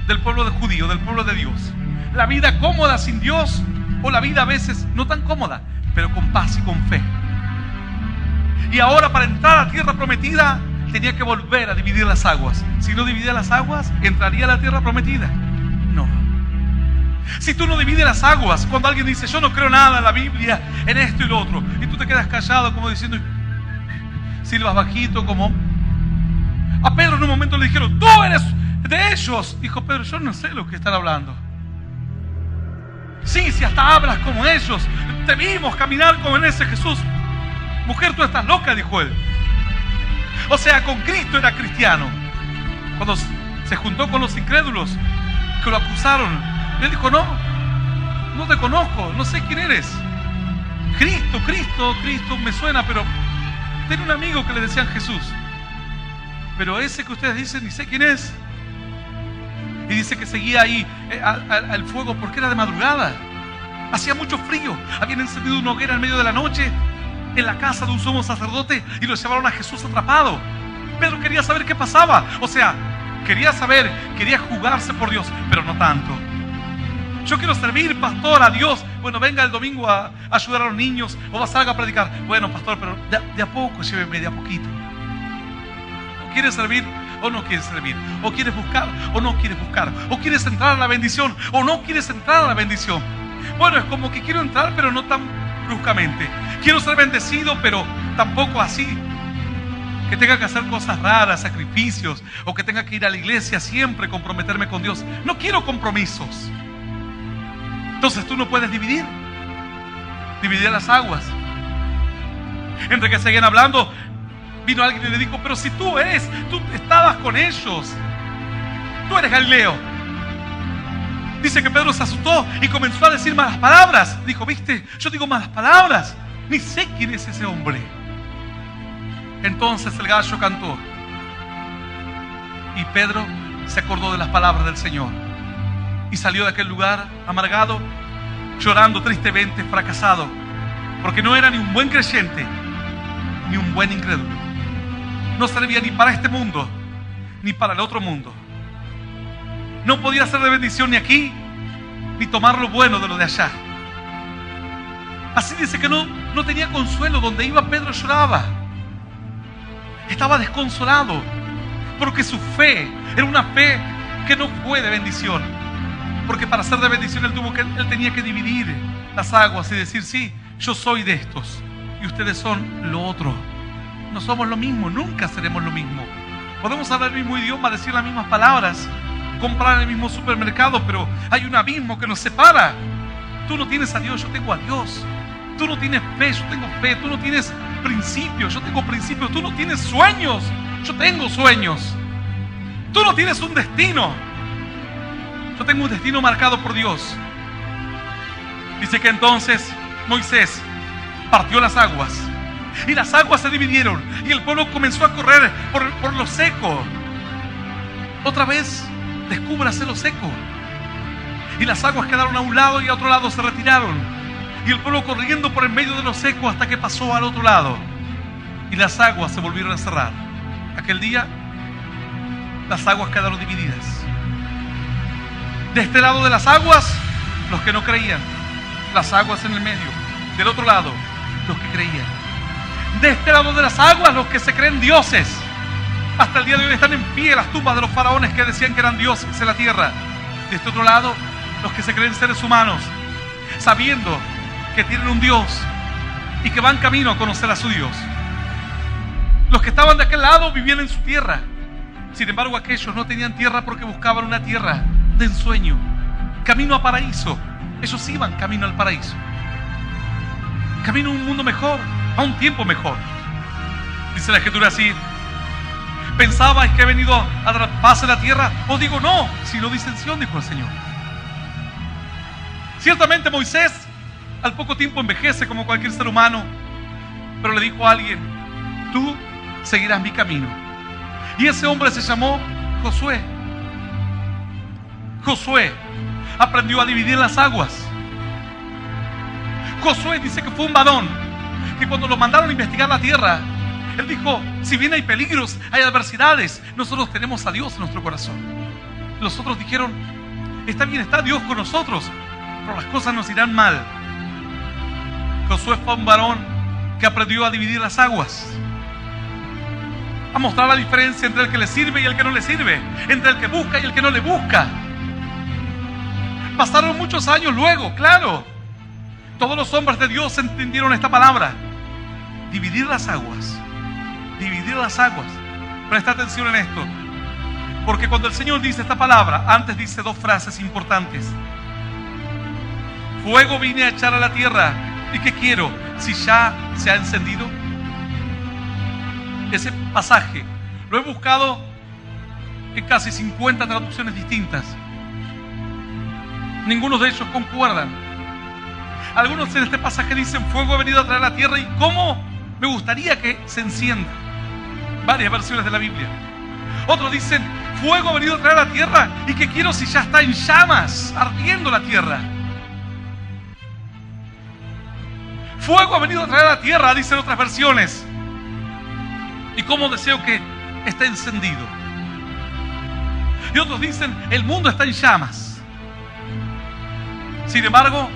del pueblo de judío, del pueblo de Dios. La vida cómoda sin Dios, o la vida a veces no tan cómoda, pero con paz y con fe. Y ahora, para entrar a la tierra prometida, tenía que volver a dividir las aguas. Si no dividía las aguas, ¿entraría a la tierra prometida? No. Si tú no divides las aguas, cuando alguien dice, yo no creo nada en la Biblia, en esto y lo otro, y tú te quedas callado como diciendo, silbas bajito, como a Pedro en un momento le dijeron, tú eres de ellos. Dijo Pedro, yo no sé lo que están hablando. Sí, si hasta hablas como ellos, te vimos caminar con ese Jesús. Mujer, tú estás loca, dijo él. O sea, con Cristo era cristiano. Cuando se juntó con los incrédulos que lo acusaron, él dijo, no te conozco, no sé quién eres. Cristo me suena, pero tenía un amigo que le decían Jesús, pero ese que ustedes dicen, ni sé quién es. Y dice que seguía ahí al fuego porque era de madrugada. Hacía mucho frío. Habían encendido una hoguera en medio de la noche en la casa de un sumo sacerdote y lo llevaron a Jesús atrapado. Pedro quería saber qué pasaba. O sea, quería jugarse por Dios, pero no tanto. Yo quiero servir, pastor, a Dios. Bueno, venga el domingo a ayudar a los niños o salga a predicar. Bueno, pastor, pero de a poco, lléveme de a poquito. ¿O quieres servir o no quieres servir? ¿O quieres buscar o no quieres buscar? ¿O quieres entrar a la bendición o no quieres entrar a la bendición? Bueno, es como que quiero entrar, pero no tan bruscamente. Quiero ser bendecido, pero tampoco así. Que tenga que hacer cosas raras, sacrificios, o que tenga que ir a la iglesia siempre, comprometerme con Dios. No quiero compromisos. Entonces tú no puedes dividir las aguas. Entre que seguían hablando, vino alguien y le dijo, pero si tú estabas con ellos, tú eres Galileo. Dice que Pedro se asustó y comenzó a decir malas palabras. Dijo, ¿viste? Yo digo malas palabras. Ni sé quién es ese hombre. Entonces el gallo cantó. Y Pedro se acordó de las palabras del Señor. Y salió de aquel lugar amargado, llorando tristemente, fracasado. Porque no era ni un buen creyente, ni un buen incrédulo. No servía ni para este mundo, ni para el otro mundo. No podía ser de bendición ni aquí, ni tomar lo bueno de lo de allá. Así dice que no tenía consuelo. Donde iba Pedro lloraba. Estaba desconsolado, porque su fe era una fe que no fue de bendición. Porque para ser de bendición él tenía que dividir las aguas y decir, sí, yo soy de estos y ustedes son lo otro. No somos lo mismo, nunca seremos lo mismo. Podemos hablar el mismo idioma, decir las mismas palabras, comprar en el mismo supermercado, pero hay un abismo que nos separa. Tú no tienes a Dios, yo tengo a Dios. Tú no tienes fe, yo tengo fe. Tú no tienes principios, yo tengo principios. Tú no tienes sueños, yo tengo sueños. Tú no tienes un destino, yo tengo un destino marcado por Dios. Dice que entonces Moisés partió las aguas y las aguas se dividieron y el pueblo comenzó a correr por lo seco. Otra vez, descúbrase lo seco. Y las aguas quedaron a un lado y a otro lado se retiraron. Y el pueblo corriendo por en medio de lo seco hasta que pasó al otro lado. Y las aguas se volvieron a cerrar. Aquel día, las aguas quedaron divididas. De este lado de las aguas, los que no creían. Las aguas en el medio. Del otro lado, los que creían. De este lado de las aguas, los que se creen dioses. Hasta el día de hoy están en pie las tumbas de los faraones que decían que eran dioses en la tierra. De este otro lado, los que se creen seres humanos, sabiendo que tienen un Dios y que van camino a conocer a su Dios. Los que estaban de aquel lado vivían en su tierra. Sin embargo, aquellos no tenían tierra porque buscaban una tierra de ensueño, camino a paraíso. Ellos iban camino al paraíso, camino a un mundo mejor, a un tiempo mejor. Dice la Escritura así: ¿pensabais que he venido a dar paz en la tierra? Os digo no, sino disensión, dijo el Señor. Ciertamente Moisés al poco tiempo envejece como cualquier ser humano, pero le dijo a alguien: tú seguirás mi camino. Y ese hombre se llamó Josué. Josué aprendió a dividir las aguas. Josué dice que fue un varón que cuando lo mandaron a investigar la tierra, Él dijo, si bien hay peligros, hay adversidades, nosotros tenemos a Dios en nuestro corazón. Los otros dijeron, está bien, está Dios con nosotros, pero las cosas nos irán mal. Josué fue un varón que aprendió a dividir las aguas, a mostrar la diferencia entre el que le sirve y el que no le sirve, entre el que busca y el que no le busca. Pasaron muchos años luego, claro. Todos los hombres de Dios entendieron esta palabra. Dividir las aguas. Dividir las aguas. Presta atención en esto. Porque cuando el Señor dice esta palabra, antes dice dos frases importantes. Fuego vine a echar a la tierra. ¿Y qué quiero? Si ya se ha encendido. Ese pasaje lo he buscado en casi 50 traducciones distintas. Ninguno de ellos concuerdan. Algunos en este pasaje dicen, fuego ha venido a traer a la tierra, y cómo me gustaría que se encienda. Varias versiones de la Biblia. Otros dicen, fuego ha venido a traer a la tierra, y que quiero si ya está en llamas, ardiendo la tierra. Fuego ha venido a traer a la tierra, dicen otras versiones. Y cómo deseo que esté encendido. Y otros dicen, el mundo está en llamas. Sin embargo,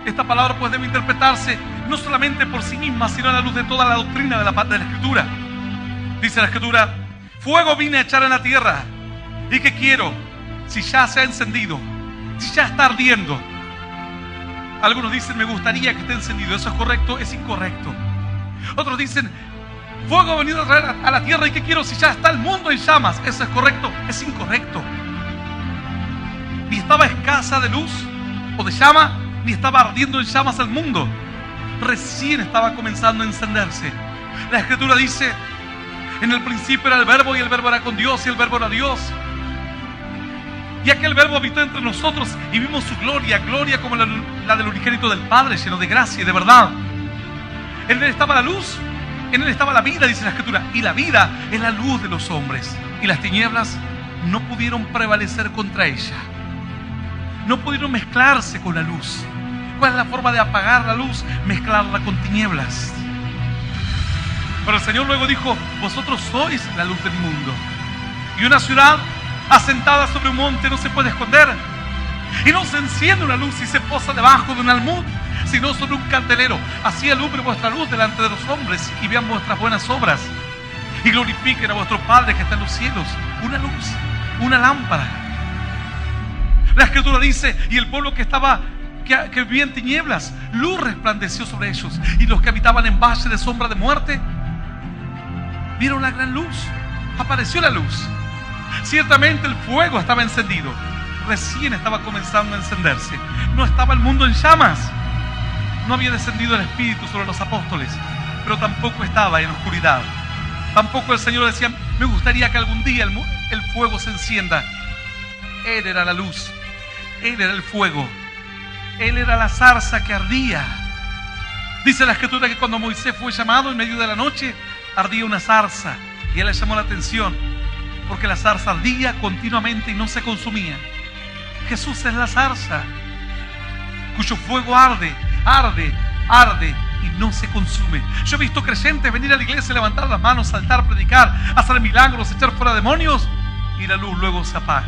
esta palabra pues debe interpretarse no solamente por sí misma, sino a la luz de toda la doctrina de la Escritura. Dice la Escritura, fuego vine a echar en la tierra. ¿Y qué quiero? Si ya se ha encendido, si ya está ardiendo. Algunos dicen, me gustaría que esté encendido. ¿Eso es correcto? Es incorrecto. Otros dicen, fuego ha venido a traer a la tierra. ¿Y qué quiero? Si ya está el mundo en llamas. ¿Eso es correcto? Es incorrecto. Ni estaba escasa de luz o de llama, ni estaba ardiendo en llamas el mundo. Recién estaba comenzando a encenderse. La Escritura dice, en el principio era el Verbo, y el Verbo era con Dios, y el Verbo era Dios. Y aquel Verbo habitó entre nosotros, y vimos su gloria, gloria como la del unigénito del Padre, lleno de gracia y de verdad. En él estaba la luz, en él estaba la vida, dice la Escritura, y la vida es la luz de los hombres, y las tinieblas no pudieron prevalecer contra ella. No pudieron mezclarse con la luz. ¿Cuál es la forma de apagar la luz? Mezclarla con tinieblas. Pero el Señor luego dijo, vosotros sois la luz del mundo. Y una ciudad asentada sobre un monte no se puede esconder. Y no se enciende una luz y se posa debajo de un almud, sino sobre un candelero. Así alumbre vuestra luz delante de los hombres, y vean vuestras buenas obras, y glorifiquen a vuestro Padre que está en los cielos. Una luz, una lámpara. La Escritura dice, y el pueblo que vivía en tinieblas, luz resplandeció sobre ellos, y los que habitaban en valle de sombra de muerte vieron la gran luz. Apareció la luz. Ciertamente el fuego estaba encendido, recién estaba comenzando a encenderse. No estaba el mundo en llamas, no había descendido el Espíritu sobre los apóstoles, pero tampoco estaba en oscuridad. Tampoco el Señor decía, me gustaría que algún día el fuego se encienda. Él era la luz. Él era el fuego. Él era la zarza que ardía. Dice la Escritura que cuando Moisés fue llamado en medio de la noche, ardía una zarza. Y él le llamó la atención, porque la zarza ardía continuamente y no se consumía. Jesús es la zarza, cuyo fuego arde, arde, arde y no se consume. Yo he visto creyentes venir a la iglesia, levantar las manos, saltar, predicar, hacer milagros, echar fuera demonios, y la luz luego se apaga.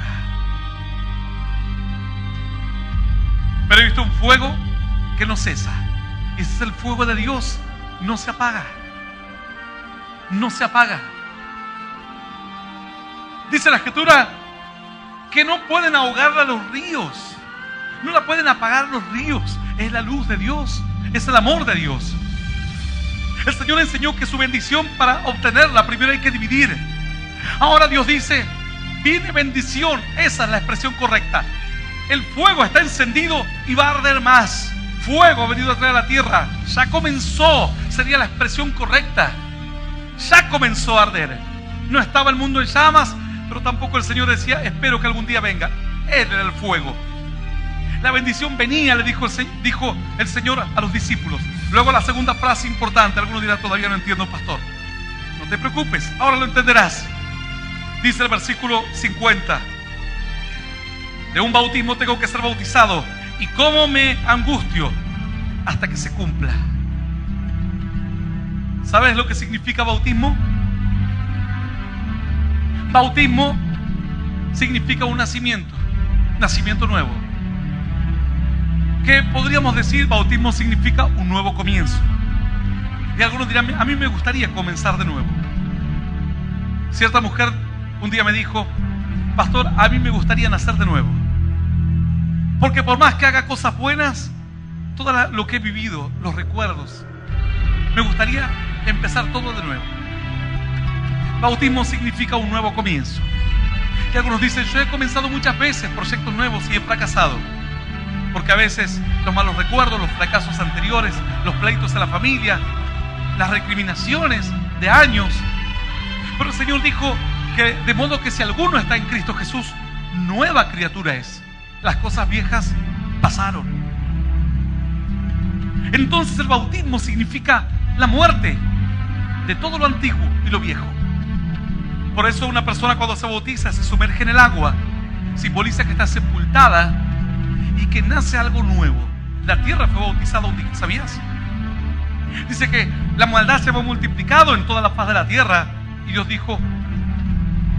Pero he visto un fuego que no cesa. Y ese es el fuego de Dios. No se apaga. No se apaga. Dice la Escritura que no pueden ahogarla los ríos. No la pueden apagar los ríos. Es la luz de Dios. Es el amor de Dios. El Señor enseñó que su bendición, para obtenerla, primero hay que dividir. Ahora Dios dice, viene bendición. Esa es la expresión correcta. El fuego está encendido y va a arder más. Fuego ha venido a traer a la tierra. Ya comenzó, sería la expresión correcta. Ya comenzó a arder. No estaba el mundo en llamas, pero tampoco el Señor decía, espero que algún día venga. Él era el fuego. La bendición venía, le dijo el Señor a los discípulos. Luego la segunda frase importante. Algunos dirán, todavía no entiendo, pastor. No te preocupes, ahora lo entenderás. Dice el versículo 50. De un bautismo tengo que ser bautizado, y cómo me angustio hasta que se cumpla. ¿Sabes lo que significa bautismo? Bautismo significa un nacimiento nuevo. ¿Qué podríamos decir? Bautismo significa un nuevo comienzo. Y algunos dirán, a mí me gustaría comenzar de nuevo. Cierta mujer un día me dijo, pastor, a mí me gustaría nacer de nuevo. Porque por más que haga cosas buenas, todo lo que he vivido, los recuerdos, me gustaría empezar todo de nuevo. Bautismo significa un nuevo comienzo. Y algunos dicen, yo he comenzado muchas veces proyectos nuevos y he fracasado. Porque a veces los malos recuerdos, los fracasos anteriores, los pleitos en la familia, las recriminaciones de años. Pero el Señor dijo que de modo que si alguno está en Cristo Jesús, nueva criatura es. Las cosas viejas pasaron. Entonces el bautismo significa la muerte de todo lo antiguo y lo viejo. Por eso una persona cuando se bautiza se sumerge en el agua, simboliza que está sepultada y que nace algo nuevo. La tierra fue bautizada un día, ¿sabías? Dice que la maldad se había multiplicado en toda la faz de la tierra y Dios dijo,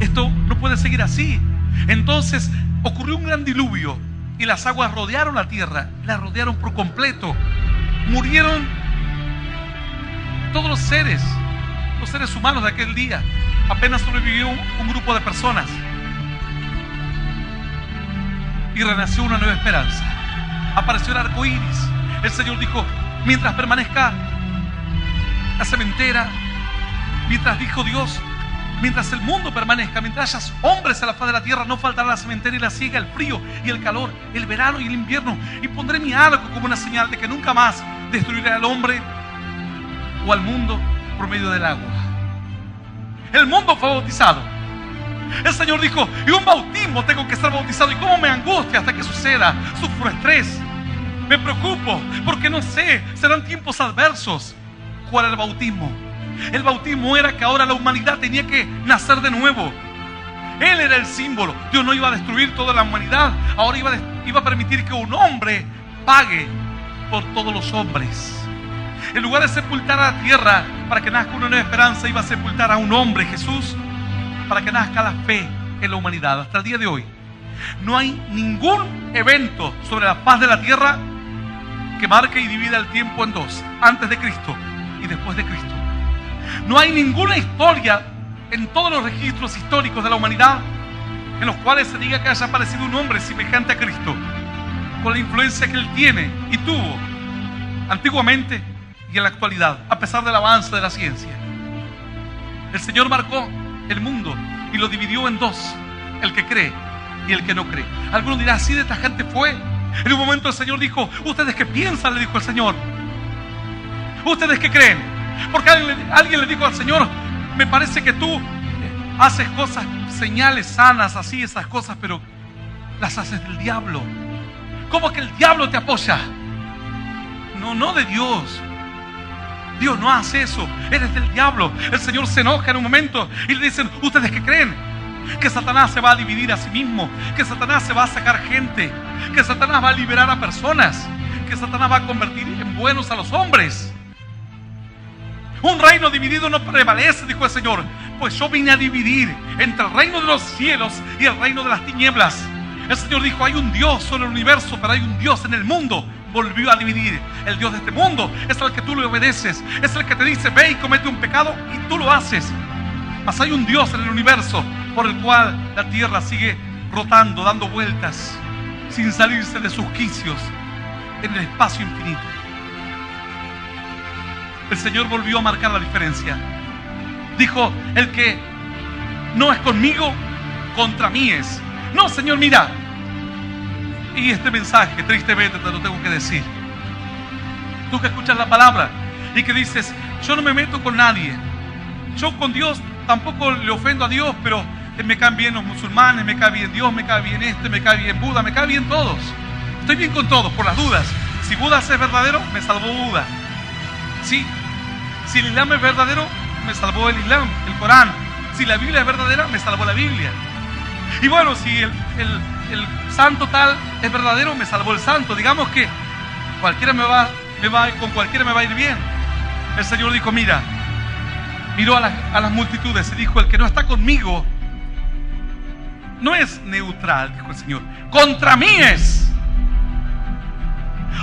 esto no puede seguir así. Entonces ocurrió un gran diluvio y las aguas rodearon la tierra, la rodearon por completo. Murieron todos los seres humanos de aquel día. Apenas sobrevivió un grupo de personas y renació una nueva esperanza. Apareció el arco iris. El Señor dijo, mientras permanezca la cementera, mientras dijo Dios, mientras el mundo permanezca, mientras haya hombres en la faz de la tierra, no faltará la cementera y la siega, el frío y el calor, el verano y el invierno. Y pondré mi arco como una señal de que nunca más destruiré al hombre o al mundo por medio del agua. El mundo fue bautizado. El Señor dijo, y un bautismo tengo que ser bautizado. ¿Y cómo me angustia hasta que suceda? Sufro estrés, me preocupo, porque no sé, serán tiempos adversos. ¿Cuál era el bautismo? El bautismo era que ahora la humanidad tenía que nacer de nuevo. Él era el símbolo. Dios no iba a destruir toda la humanidad. Ahora iba a permitir que un hombre pague por todos los hombres. En lugar de sepultar a la tierra para que nazca una nueva esperanza, iba a sepultar a un hombre, Jesús, para que nazca la fe en la humanidad. Hasta el día de hoy no hay ningún evento sobre la faz de la tierra que marque y divida el tiempo en dos, antes de Cristo y después de Cristo. No hay ninguna historia en todos los registros históricos de la humanidad en los cuales se diga que haya aparecido un hombre semejante a Cristo, con la influencia que él tiene y tuvo antiguamente y en la actualidad, a pesar del avance de la ciencia. El Señor marcó el mundo y lo dividió en dos, el que cree y el que no cree. Algunos dirán, así de tajante fue. En un momento el Señor dijo, ¿ustedes qué piensan? Le dijo el Señor. ¿Ustedes qué creen? Porque alguien le dijo al Señor, me parece que tú haces cosas, señales sanas, así, esas cosas, pero las haces del diablo. ¿Cómo que el diablo te apoya? No de Dios. Dios no hace eso, eres del diablo. El Señor se enoja en un momento y le dicen, ¿ustedes qué creen? Que Satanás se va a dividir a sí mismo, que Satanás se va a sacar gente, que Satanás va a liberar a personas, que Satanás va a convertir en buenos a los hombres. Un reino dividido no prevalece, dijo el Señor, pues yo vine a dividir entre el reino de los cielos y el reino de las tinieblas. El Señor dijo, hay un Dios sobre el universo, pero hay un Dios en el mundo. Volvió a dividir. El Dios de este mundo es el que tú le obedeces, es el que te dice, ve y comete un pecado, y tú lo haces. Mas hay un Dios en el universo por el cual la tierra sigue rotando, dando vueltas, sin salirse de sus quicios en el espacio infinito. El Señor volvió a marcar la diferencia. Dijo, el que no es conmigo, contra mí es. No, Señor, mira. Y este mensaje, tristemente te lo tengo que decir. Tú que escuchas la palabra y que dices, yo no me meto con nadie. Yo con Dios tampoco le ofendo a Dios, pero me caen bien los musulmanes, me cae bien Dios, me cae bien me cae bien Buda, me cae bien todos. Estoy bien con todos, por las dudas. Si Buda es verdadero, me salvó Buda. Sí. Si el Islam es verdadero, me salvó el Islam, el Corán. Si la Biblia es verdadera, me salvó la Biblia. Y bueno, si el santo tal es verdadero, me salvó el santo. Digamos que con cualquiera me va a ir bien. El Señor dijo, mira, Miró a las multitudes y dijo: el que no está conmigo no es neutral, dijo el Señor, contra mí es.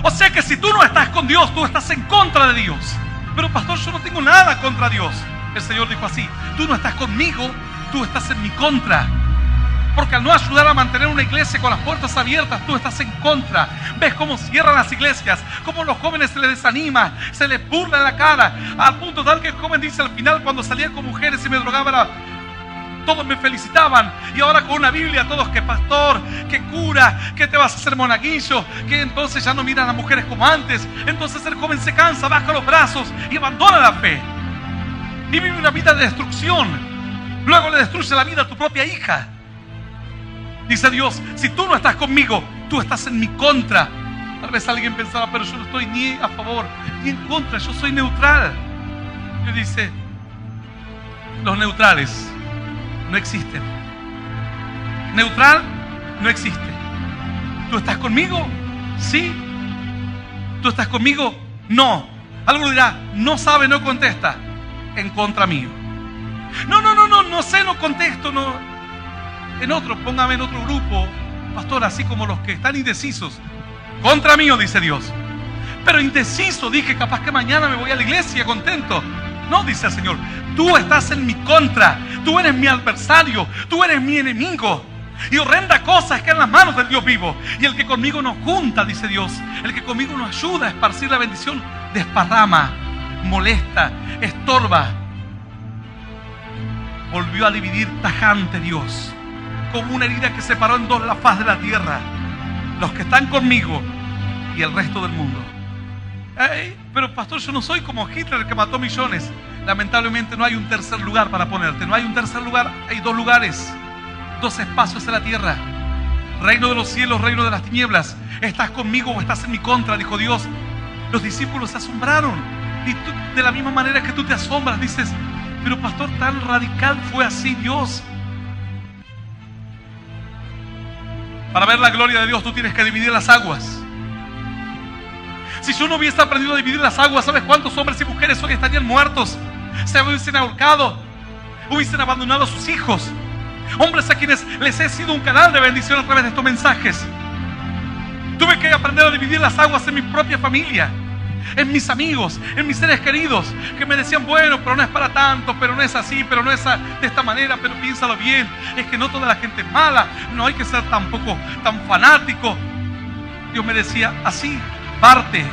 O sea que si tú no estás con Dios, tú estás en contra de Dios. Pero pastor, yo no tengo nada contra Dios. El Señor dijo así: tú no estás conmigo, tú estás en mi contra. Porque al no ayudar a mantener una iglesia con las puertas abiertas, tú estás en contra. Ves cómo cierran las iglesias, cómo los jóvenes se les desanima, se les burla en la cara, al punto tal que el joven dice al final, cuando salía con mujeres y me drogaba, todos me felicitaban. Y ahora con una Biblia, todos: que pastor, que cura, que te vas a hacer monaguillo, que entonces ya no miran a las mujeres como antes. Entonces el joven se cansa, baja los brazos y abandona la fe y vive una vida de destrucción. Luego le destruye la vida a tu propia hija. Dice Dios: si tú no estás conmigo, tú estás en mi contra. Tal vez alguien pensaba: pero yo no estoy ni a favor ni en contra, yo soy neutral. Dios dice: los neutrales no existen. Neutral no existe. ¿Tú estás conmigo? Sí. ¿Tú estás conmigo? No. Alguno dirá: no sabe, no contesta. En contra mío. No sé, no contesto, no. En otro, póngame en otro grupo, pastor, así como los que están indecisos. Contra mío, dice Dios. Pero indeciso, dije, capaz que mañana me voy a la iglesia contento. No, dice el Señor, tú estás en mi contra, tú eres mi adversario, tú eres mi enemigo. Y horrenda cosa es que en las manos del Dios vivo. Y el que conmigo nos junta, dice Dios, el que conmigo nos ayuda a esparcir la bendición, desparrama, molesta, estorba. Volvió a dividir tajante Dios, como una herida que separó en dos la faz de la tierra. Los que están conmigo y el resto del mundo. Pero pastor, yo no soy como Hitler que mató millones. Lamentablemente no hay un tercer lugar para ponerte. No hay un tercer lugar, hay dos lugares, dos espacios en la tierra: reino de los cielos, reino de las tinieblas. ¿Estás conmigo o estás en mi contra?, dijo Dios. Los discípulos se asombraron. Y tú, de la misma manera que tú te asombras, dices: pero pastor, tan radical fue así Dios. Para ver la gloria de Dios, tú tienes que dividir las aguas. Si yo no hubiese aprendido a dividir las aguas, ¿sabes cuántos hombres y mujeres hoy estarían muertos? Se hubiesen ahorcado, hubiesen abandonado a sus hijos. Hombres a quienes les he sido un canal de bendición a través de estos mensajes. Tuve que aprender a dividir las aguas en mi propia familia, en mis amigos, en mis seres queridos, que me decían: bueno, pero no es para tanto, pero no es así, pero no es de esta manera, pero piénsalo bien, es que no toda la gente es mala, no hay que ser tampoco tan fanático. Dios me decía: así, parte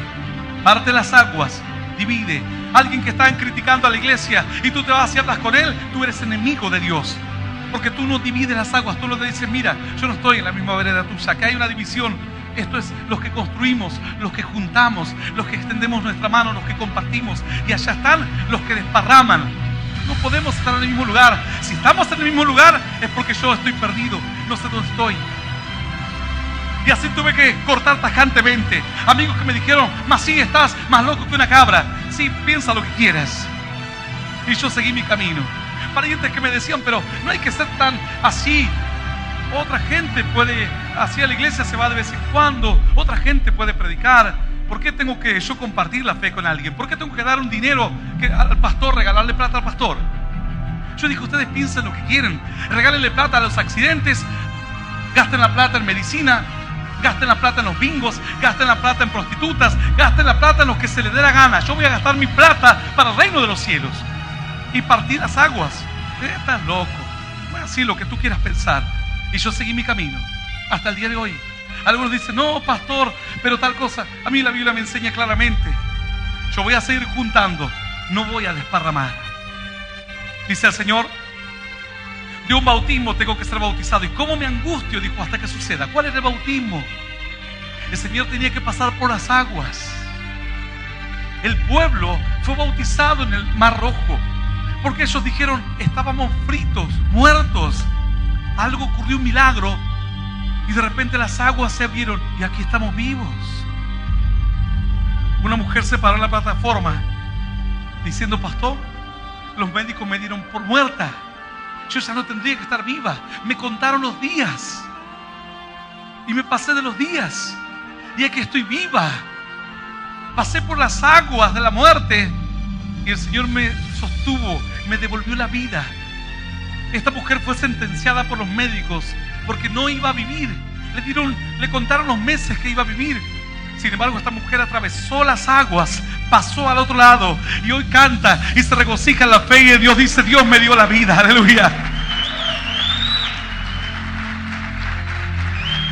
las aguas, divide. Alguien que está criticando a la iglesia y tú te vas y hablas con él, tú eres enemigo de Dios, porque tú no divides las aguas. Tú no te dices: mira, yo no estoy en la misma vereda tuya, que hay una división. Esto es los que construimos, los que juntamos, los que extendemos nuestra mano, los que compartimos. Y allá están los que desparraman. No podemos estar en el mismo lugar. Si estamos en el mismo lugar es porque yo estoy perdido, no sé dónde estoy. Y así tuve que cortar tajantemente. Amigos que me dijeron: más sí, estás más loco que una cabra. Sí, piensa lo que quieras. Y yo seguí mi camino. Parientes que me decían: pero no hay que ser tan así. Otra gente puede, hacia la iglesia se va de vez en cuando. Otra gente puede predicar. ¿Por qué tengo que yo compartir la fe con alguien? ¿Por qué tengo que dar un dinero al pastor, regalarle plata al pastor? Yo dije: ustedes piensen lo que quieren. Regálenle plata a los accidentes, gasten la plata en medicina, gasten la plata en los bingos, gasten la plata en prostitutas, gasten la plata en lo que se les dé la gana. Yo voy a gastar mi plata para el reino de los cielos y partir las aguas. Estás loco. Bueno, así lo que tú quieras pensar. Y yo seguí mi camino hasta el día de hoy. Algunos dicen: no, pastor, pero tal cosa. A mí la Biblia me enseña claramente: yo voy a seguir juntando, no voy a desparramar. Dice el Señor: de un bautismo tengo que ser bautizado. ¿Y cómo me angustio? Dijo, hasta que suceda. ¿Cuál es el bautismo? El Señor tenía que pasar por las aguas. El pueblo fue bautizado en el Mar Rojo, porque ellos dijeron: estábamos fritos, muertos. Algo ocurrió, un milagro, y de repente las aguas se abrieron y aquí estamos vivos. Una mujer se paró en la plataforma diciendo: pastor, los médicos me dieron por muerta, yo ya no tendría que estar viva. Me contaron los días y me pasé de los días y aquí estoy viva. Pasé por las aguas de la muerte y el Señor me sostuvo me devolvió la vida. Esta mujer fue sentenciada por los médicos porque no iba a vivir. Le contaron los meses que iba a vivir. Sin embargo, esta mujer atravesó las aguas, pasó al otro lado y hoy canta y se regocija en la fe y en Dios. Dice: Dios me dio la vida. Aleluya.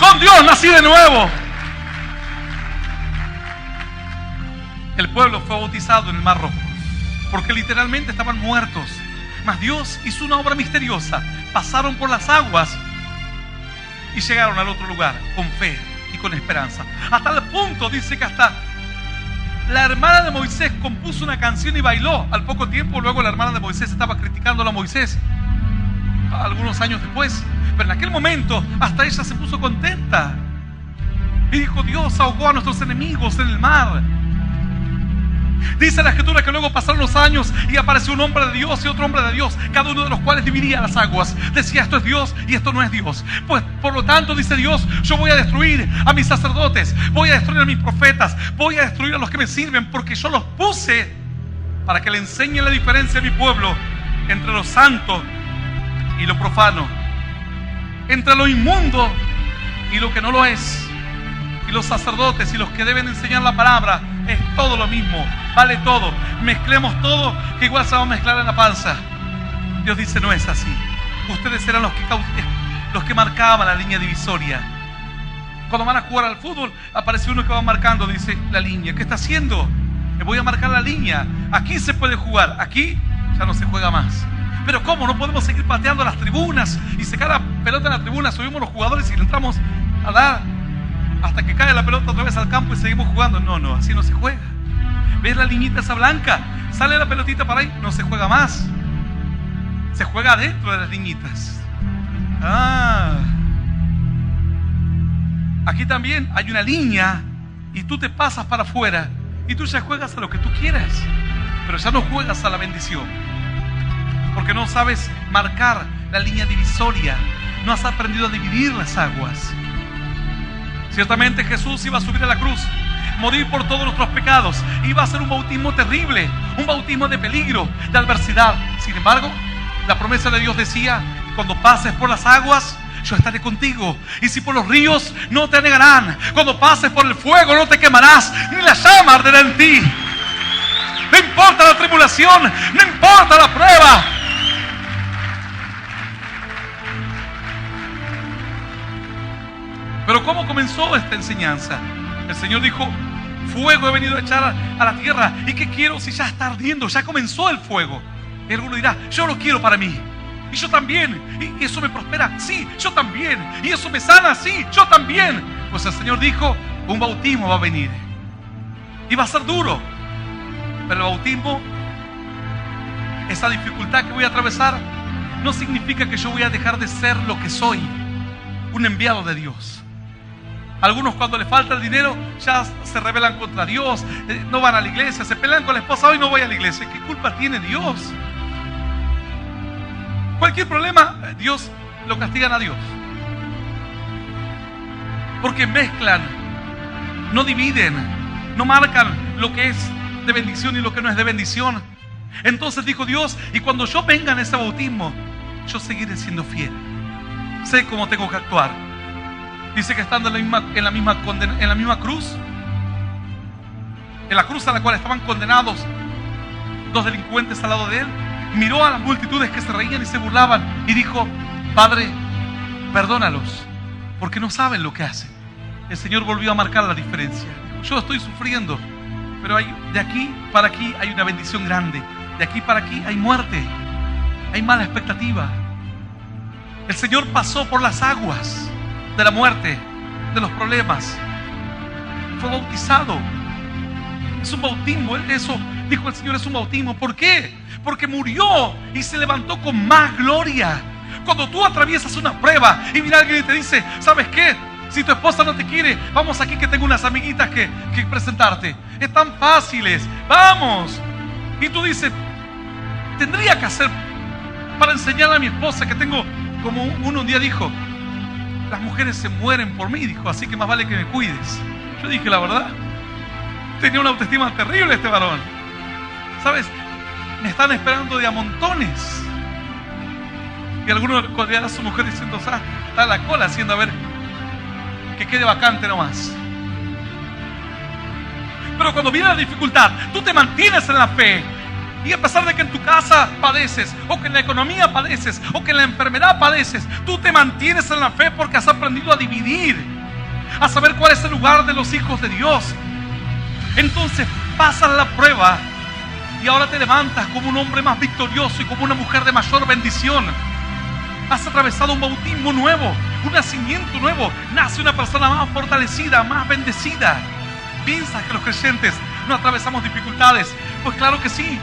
Con Dios nací de nuevo. El pueblo fue bautizado en el Mar Rojo porque literalmente estaban muertos. Mas Dios hizo una obra misteriosa. Pasaron por las aguas y llegaron al otro lugar con fe y con esperanza. Hasta el punto, dice que hasta la hermana de Moisés compuso una canción y bailó. Al poco tiempo, luego la hermana de Moisés estaba criticándolo a Moisés, algunos años después. Pero en aquel momento, hasta ella se puso contenta y dijo: Dios ahogó a nuestros enemigos en el mar. Dice la Escritura que luego pasaron los años y apareció un hombre de Dios y otro hombre de Dios, cada uno de los cuales dividía las aguas. Decía: esto es Dios y esto no es Dios. Pues por lo tanto, dice Dios, yo voy a destruir a mis sacerdotes, voy a destruir a mis profetas, voy a destruir a los que me sirven, porque yo los puse para que le enseñen la diferencia a mi pueblo entre lo santo y lo profano, entre lo inmundo y lo que no lo es. Y los sacerdotes y los que deben enseñar la palabra es todo lo mismo, vale todo. Mezclemos todo, que igual se va a mezclar en la panza. Dios dice: no es así. Ustedes eran los que marcaban la línea divisoria. Cuando van a jugar al fútbol, aparece uno que va marcando, dice: la línea. ¿Qué está haciendo? Me voy a marcar la línea. Aquí se puede jugar, aquí ya no se juega más. Pero ¿cómo? No podemos seguir pateando las tribunas y se cae la pelota en la tribuna, subimos los jugadores y le entramos a dar hasta que cae la pelota otra vez al campo y seguimos jugando. No, así no se juega. ¿Ves la liñita esa blanca? Sale la pelotita para ahí, no se juega más. Se juega adentro de las liñitas. Aquí también hay una línea y tú te pasas para afuera y tú ya juegas a lo que tú quieras, pero ya no juegas a la bendición, porque no sabes marcar la línea divisoria, no has aprendido a dividir las aguas. Ciertamente Jesús iba a subir a la cruz, morir por todos nuestros pecados. Iba a ser un bautismo terrible, un bautismo de peligro, de adversidad. Sin embargo, la promesa de Dios decía: cuando pases por las aguas, yo estaré contigo. Y si por los ríos, no te anegarán. Cuando pases por el fuego, no te quemarás, ni la llama arderá en ti. No importa la tribulación, no importa la prueba. Pero ¿cómo comenzó esta enseñanza? El Señor dijo: fuego he venido a echar a la tierra. ¿Y qué quiero si ya está ardiendo? Ya comenzó el fuego. Y alguno dirá: yo lo quiero para mí. Y yo también. ¿Y eso me prospera? Sí, yo también. ¿Y eso me sana? Sí, yo también. Pues el Señor dijo: un bautismo va a venir. Y va a ser duro. Pero el bautismo, esa dificultad que voy a atravesar, no significa que yo voy a dejar de ser lo que soy, un enviado de Dios. Algunos, cuando les falta el dinero, ya se rebelan contra Dios, no van a la iglesia, se pelean con la esposa: hoy no voy a la iglesia. ¿Qué culpa tiene Dios? Cualquier problema, Dios lo castigan a Dios, porque mezclan, no dividen, no marcan lo que es de bendición y lo que no es de bendición. Entonces dijo Dios: y cuando yo venga en ese bautismo, yo seguiré siendo fiel. Sé cómo tengo que actuar. Dice que estando en la misma cruz, en la cruz a la cual estaban condenados dos delincuentes al lado de él, miró a las multitudes que se reían y se burlaban y dijo: Padre, perdónalos, porque no saben lo que hacen. El Señor volvió a marcar la diferencia. Yo estoy sufriendo, pero de aquí para aquí hay una bendición grande. De aquí para aquí hay muerte, hay mala expectativa. El Señor pasó por las aguas de la muerte, de los problemas. Fue bautizado. Es un bautismo. Eso dijo el Señor: es un bautismo. ¿Por qué? Porque murió y se levantó con más gloria. Cuando tú atraviesas una prueba y viene alguien y te dice: ¿sabes qué? Si tu esposa no te quiere, vamos aquí que tengo unas amiguitas que presentarte. Están fáciles, vamos. Y tú dices: tendría que hacer para enseñarle a mi esposa que tengo, como uno un día dijo: las mujeres se mueren por mí, dijo, así que más vale que me cuides. Yo dije: la verdad, tenía una autoestima terrible este varón. ¿Sabes? me están esperando de a montones. Y algunos codean a su mujer diciendo, está en la cola haciendo a ver que quede vacante nomás. Pero cuando viene la dificultad, tú te mantienes en la fe. Y a pesar de que en tu casa padeces, o que en la economía padeces, o que en la enfermedad padeces, tú te mantienes en la fe porque has aprendido a dividir, a saber cuál es el lugar de los hijos de Dios. Entonces pasas la prueba y ahora te levantas como un hombre más victorioso y como una mujer de mayor bendición. Has atravesado un bautismo nuevo, un nacimiento nuevo. Nace una persona más fortalecida, más bendecida. ¿Piensas que los creyentes no atravesamos dificultades? Pues claro que sí.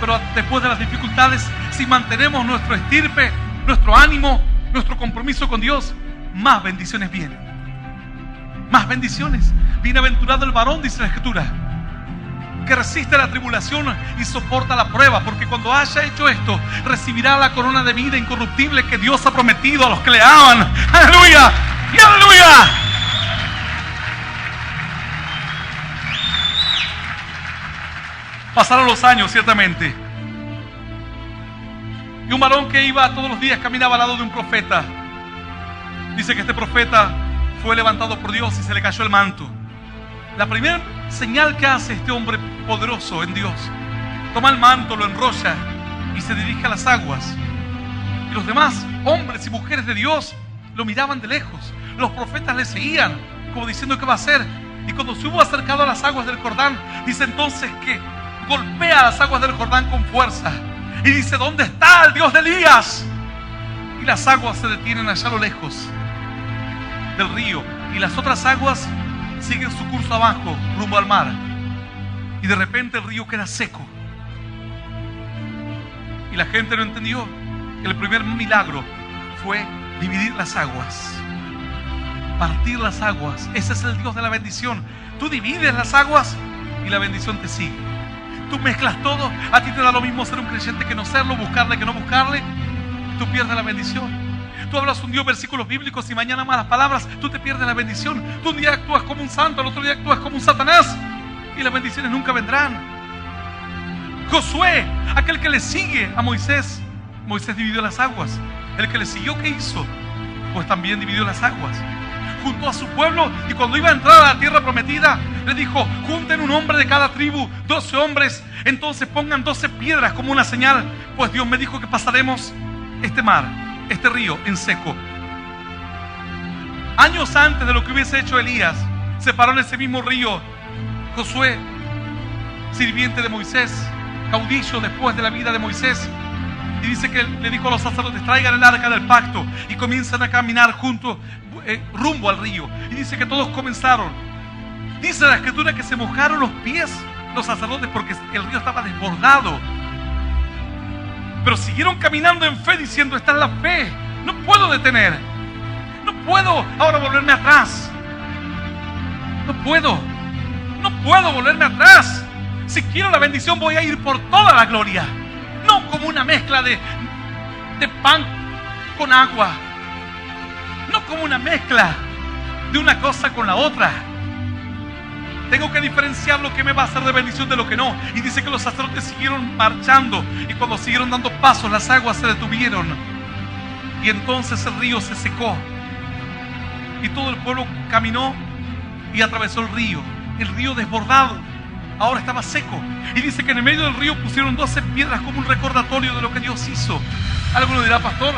Pero después de las dificultades, si mantenemos nuestro estirpe, nuestro ánimo, nuestro compromiso con Dios, más bendiciones vienen. Más bendiciones. Bienaventurado el varón, dice la Escritura, que resiste la tribulación y soporta la prueba, porque cuando haya hecho esto, recibirá la corona de vida incorruptible que Dios ha prometido a los que le aman. ¡Aleluya! ¡Y aleluya! Pasaron los años, ciertamente. Y un varón que iba todos los días caminaba al lado de un profeta. Dice que este profeta fue levantado por Dios y se le cayó el manto. La primera señal que hace este hombre poderoso en Dios, toma el manto, lo enrolla y se dirige a las aguas. Y los demás hombres y mujeres de Dios lo miraban de lejos. Los profetas le seguían, como diciendo qué va a hacer. Y cuando se hubo acercado a las aguas del Jordán, dice entonces que golpea las aguas del Jordán con fuerza y dice, ¿dónde está el Dios de Elías? Y las aguas se detienen allá a lo lejos del río y las otras aguas siguen su curso abajo rumbo al mar, y de repente el río queda seco y la gente no entendió. El primer milagro fue dividir las aguas, partir las aguas. Ese es el Dios de la bendición. Tú divides las aguas y la bendición te sigue. Tú mezclas todo. A ti te da lo mismo ser un creyente que no serlo, buscarle que no buscarle. Tú pierdes la bendición. Tú hablas un día versículos bíblicos y mañana malas palabras. Tú te pierdes la bendición. Tú un día actúas como un santo, al otro día actúas como un Satanás, y las bendiciones nunca vendrán. Josué, aquel que le sigue a Moisés, Moisés dividió las aguas. El que le siguió, ¿qué hizo? Pues también dividió las aguas. Juntó a su pueblo, y cuando iba a entrar a la tierra prometida, le dijo, junten un hombre de cada tribu, 12 hombres, entonces pongan 12 piedras como una señal, pues Dios me dijo que pasaremos este mar, este río en seco. Años antes de lo que hubiese hecho Elías, se paró en ese mismo río Josué, sirviente de Moisés, caudillo después de la vida de Moisés, y dice que le dijo a los sacerdotes, traigan el arca del pacto, y comienzan a caminar rumbo al río. Y dice que todos comenzaron. Dice la Escritura que se mojaron los pies los sacerdotes porque el río estaba desbordado. Pero siguieron caminando en fe, diciendo, esta es la fe, no puedo detener, no puedo ahora volverme atrás, no puedo volverme atrás. Si quiero la bendición, voy a ir por toda la gloria, no como una mezcla de pan con agua, no como una mezcla de una cosa con la otra. Tengo que diferenciar lo que me va a hacer de bendición de lo que no. Y dice que los sacerdotes siguieron marchando, y cuando siguieron dando pasos, las aguas se detuvieron, y entonces el río se secó, y todo el pueblo caminó y atravesó el río desbordado ahora estaba seco. Y dice que en el medio del río pusieron 12 piedras como un recordatorio de lo que Dios hizo. Alguno dirá, pastor,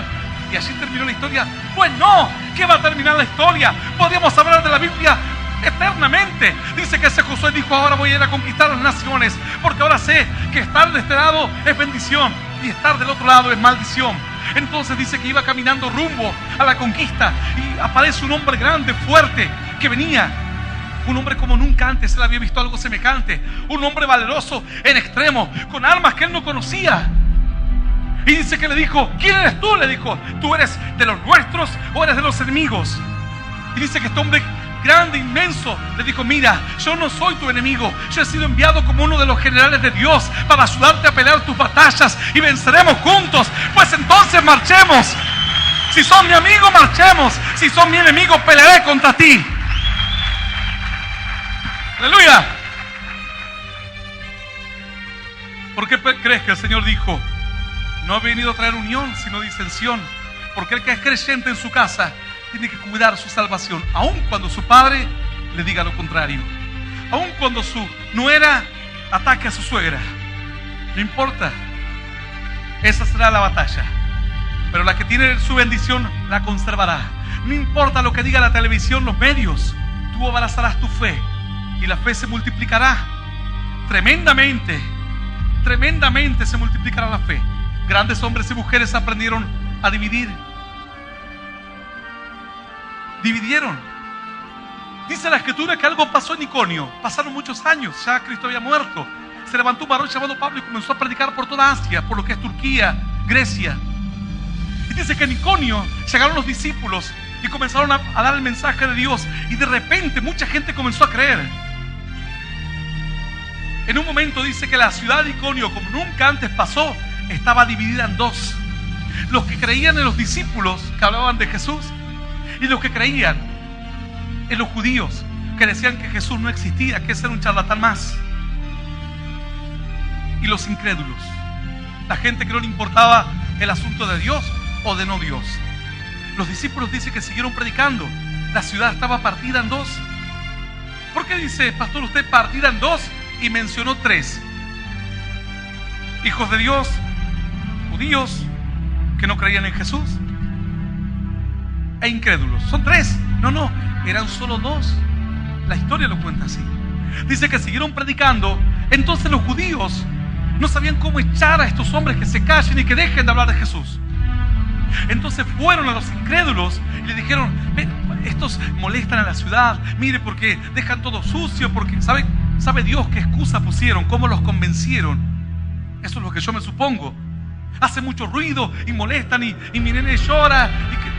¿y así terminó la historia? Pues no, ¿qué va a terminar la historia? Podríamos hablar de la Biblia eternamente. Dice que ese Josué dijo, ahora voy a ir a conquistar las naciones, porque ahora sé que estar de este lado es bendición y estar del otro lado es maldición. Entonces dice que iba caminando rumbo a la conquista, y aparece un hombre grande, fuerte, que venía, un hombre como nunca antes él había visto algo semejante, un hombre valeroso en extremo, con armas que él no conocía. Y dice que le dijo, ¿quién eres tú? Le dijo, ¿tú eres de los nuestros o eres de los enemigos? Y dice que este hombre grande, inmenso, le dijo, mira, yo no soy tu enemigo, yo he sido enviado como uno de los generales de Dios para ayudarte a pelear tus batallas y venceremos juntos. Pues entonces marchemos. Si son mi amigo, marchemos. Si son mi enemigo, pelearé contra ti. Aleluya. ¿Por qué crees que el Señor dijo, no he venido a traer unión, sino disensión? Porque el que es creyente en su casa tiene que cuidar su salvación, aun cuando su padre le diga lo contrario, aun cuando su nuera ataque a su suegra. No importa, esa será la batalla, pero la que tiene su bendición la conservará. No importa lo que diga la televisión, los medios, tú abrazarás tu fe y la fe se multiplicará tremendamente. Tremendamente se multiplicará la fe. Grandes hombres y mujeres aprendieron a dividir. Dividieron. Dice la Escritura que algo pasó en Iconio. Pasaron muchos años, ya Cristo había muerto. Se levantó un varón llamado Pablo y comenzó a predicar por toda Asia, por lo que es Turquía, Grecia. Y dice que en Iconio llegaron los discípulos y comenzaron a dar el mensaje de Dios. Y de repente mucha gente comenzó a creer. En un momento dice que la ciudad de Iconio, como nunca antes pasó, estaba dividida en dos. Los que creían en los discípulos que hablaban de Jesús y los que creían en los judíos que decían que Jesús no existía, que ese era un charlatán más. Y los incrédulos, la gente que no le importaba el asunto de Dios o de no Dios. Los discípulos dicen que siguieron predicando. La ciudad estaba partida en dos. ¿Por qué dice, pastor, usted partida en dos? Y mencionó tres: hijos de Dios, judíos que no creían en Jesús, e incrédulos. Son tres. No, eran solo dos. La historia lo cuenta así. Dice que siguieron predicando. Entonces los judíos no sabían cómo echar a estos hombres que se callen y que dejen de hablar de Jesús. Entonces fueron a los incrédulos y le dijeron: ven, estos molestan a la ciudad, mire, porque dejan todo sucio, porque ¿sabe Dios qué excusa pusieron? ¿Cómo los convencieron? Eso es lo que yo me supongo. Hace mucho ruido y molestan y mi nene llora y que...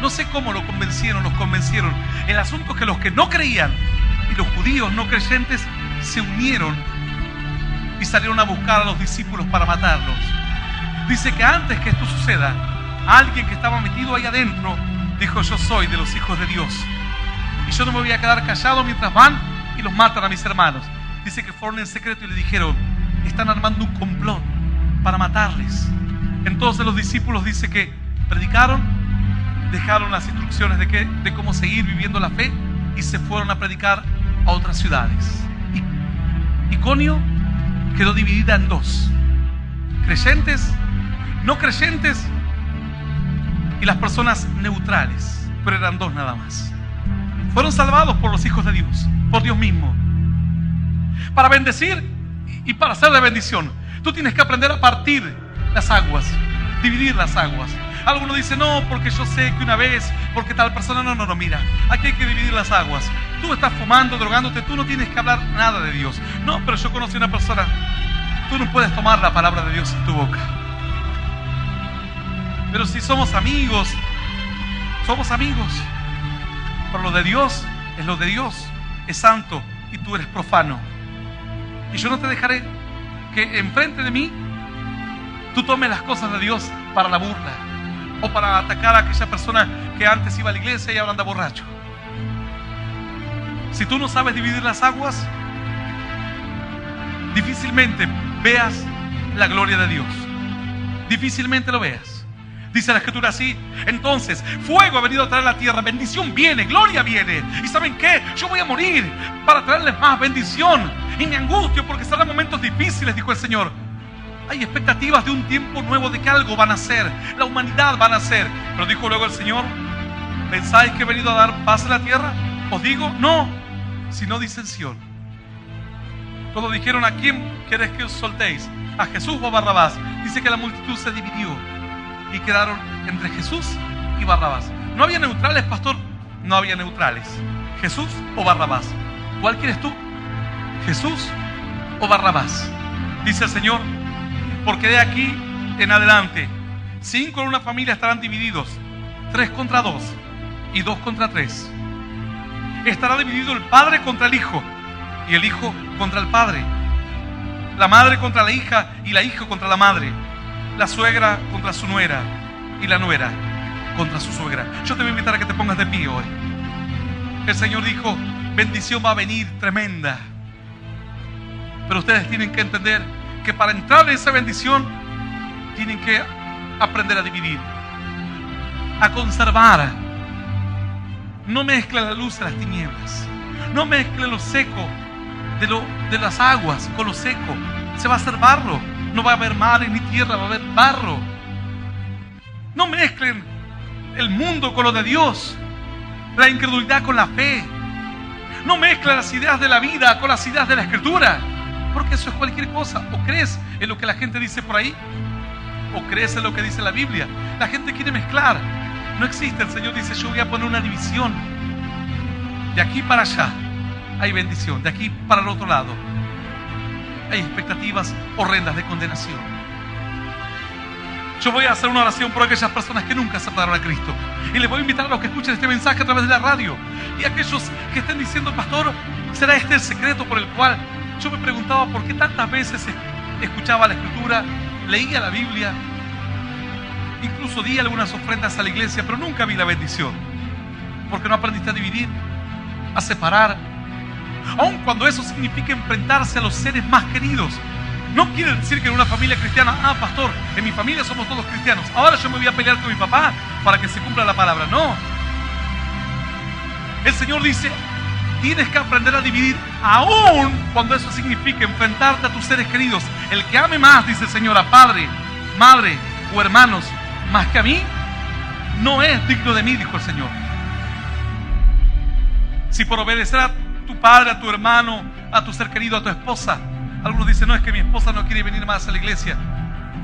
No sé cómo los convencieron. El asunto es que los que no creían y los judíos no creyentes se unieron y salieron a buscar a los discípulos para matarlos. Dice que antes que esto suceda, alguien que estaba metido ahí adentro dijo: yo soy de los hijos de Dios y yo no me voy a quedar callado mientras van y los matan a mis hermanos. Dice que fueron en secreto y le dijeron: están armando un complot para matarles. Entonces los discípulos, dice que predicaron, dejaron las instrucciones de cómo seguir viviendo la fe y se fueron a predicar a otras ciudades. Iconio quedó dividida en dos: creyentes, no creyentes y las personas neutrales. Pero eran dos nada más. Fueron salvados por los hijos de Dios, por Dios mismo, para bendecir y para ser de bendición. Tú tienes que aprender a partir las aguas, dividir las aguas. Algunos dicen: no, porque yo sé que una vez, porque tal persona. No, mira, aquí hay que dividir las aguas. Tú estás fumando, drogándote, tú no tienes que hablar nada de Dios. No, pero yo conocí a una persona. Tú no puedes tomar la palabra de Dios en tu boca. Pero si somos amigos, somos amigos. Pero lo de Dios es lo de Dios, es santo y tú eres profano. Y yo no te dejaré que enfrente de mí tú tomes las cosas de Dios para la burla o para atacar a aquella persona que antes iba a la iglesia y ahora anda borracho. Si tú no sabes dividir las aguas, difícilmente veas la gloria de Dios. Difícilmente lo veas. Dice la Escritura así: entonces fuego ha venido a traer a la tierra, bendición viene, gloria viene. ¿Y saben qué? Yo voy a morir para traerles más bendición. Y me angustio porque serán momentos difíciles, dijo el Señor. Hay expectativas de un tiempo nuevo, de que algo van a hacer, la humanidad va a nacer. Pero dijo luego el Señor: ¿pensáis que he venido a dar paz a la tierra? Os digo, no, sino disensión. Cuando dijeron: ¿a quién queréis que os soltéis? ¿A Jesús o a Barrabás? Dice que la multitud se dividió y quedaron entre Jesús y Barrabás. No había neutrales, pastor. No había neutrales. Jesús o Barrabás. ¿Cuál quieres tú? ¿Jesús o Barrabás? Dice el Señor: porque de aquí en adelante 5 en una familia estarán divididos, 3 contra 2 y 2 contra 3. Estará dividido el padre contra el hijo y el hijo contra el padre, la madre contra la hija y la hija contra la madre, la suegra contra su nuera y la nuera contra su suegra. Yo te voy a invitar a que te pongas de pie hoy. El Señor dijo: bendición va a venir tremenda. Pero ustedes tienen que entender que para entrar en esa bendición tienen que aprender a dividir, a conservar. No mezclen la luz de las tinieblas. No mezclen lo seco de las aguas con lo seco. Se va a hacer barro. No va a haber mares ni tierra, va a haber barro. No mezclen el mundo con lo de Dios, la incredulidad con la fe. No mezclen las ideas de la vida con las ideas de la Escritura, porque eso es cualquier cosa. O crees en lo que la gente dice por ahí, o crees en lo que dice la Biblia. La gente quiere mezclar. No existe. El Señor dice: yo voy a poner una división. De aquí para allá hay bendición, de aquí para el otro lado hay expectativas horrendas de condenación. Yo voy a hacer una oración por aquellas personas que nunca aceptaron a Cristo, y les voy a invitar a los que escuchen este mensaje a través de la radio, y a aquellos que estén diciendo: pastor, ¿será este el secreto por el cual? Yo me preguntaba por qué tantas veces escuchaba la Escritura, leía la Biblia, incluso di algunas ofrendas a la iglesia, pero nunca vi la bendición. Porque no aprendiste a dividir, a separar, aun cuando eso significa enfrentarse a los seres más queridos. No quiere decir que en una familia cristiana: pastor, en mi familia somos todos cristianos, ahora yo me voy a pelear con mi papá para que se cumpla la palabra. No. El Señor dice: tienes que aprender a dividir, aun cuando eso significa enfrentarte a tus seres queridos. El que ame más, dice el Señor, a padre, madre o hermanos más que a mí, no es digno de mí, dijo el Señor. Si por obedecer a tu padre, a tu hermano, a tu ser querido, a tu esposa, algunos dicen: no, es que mi esposa no quiere venir más a la iglesia.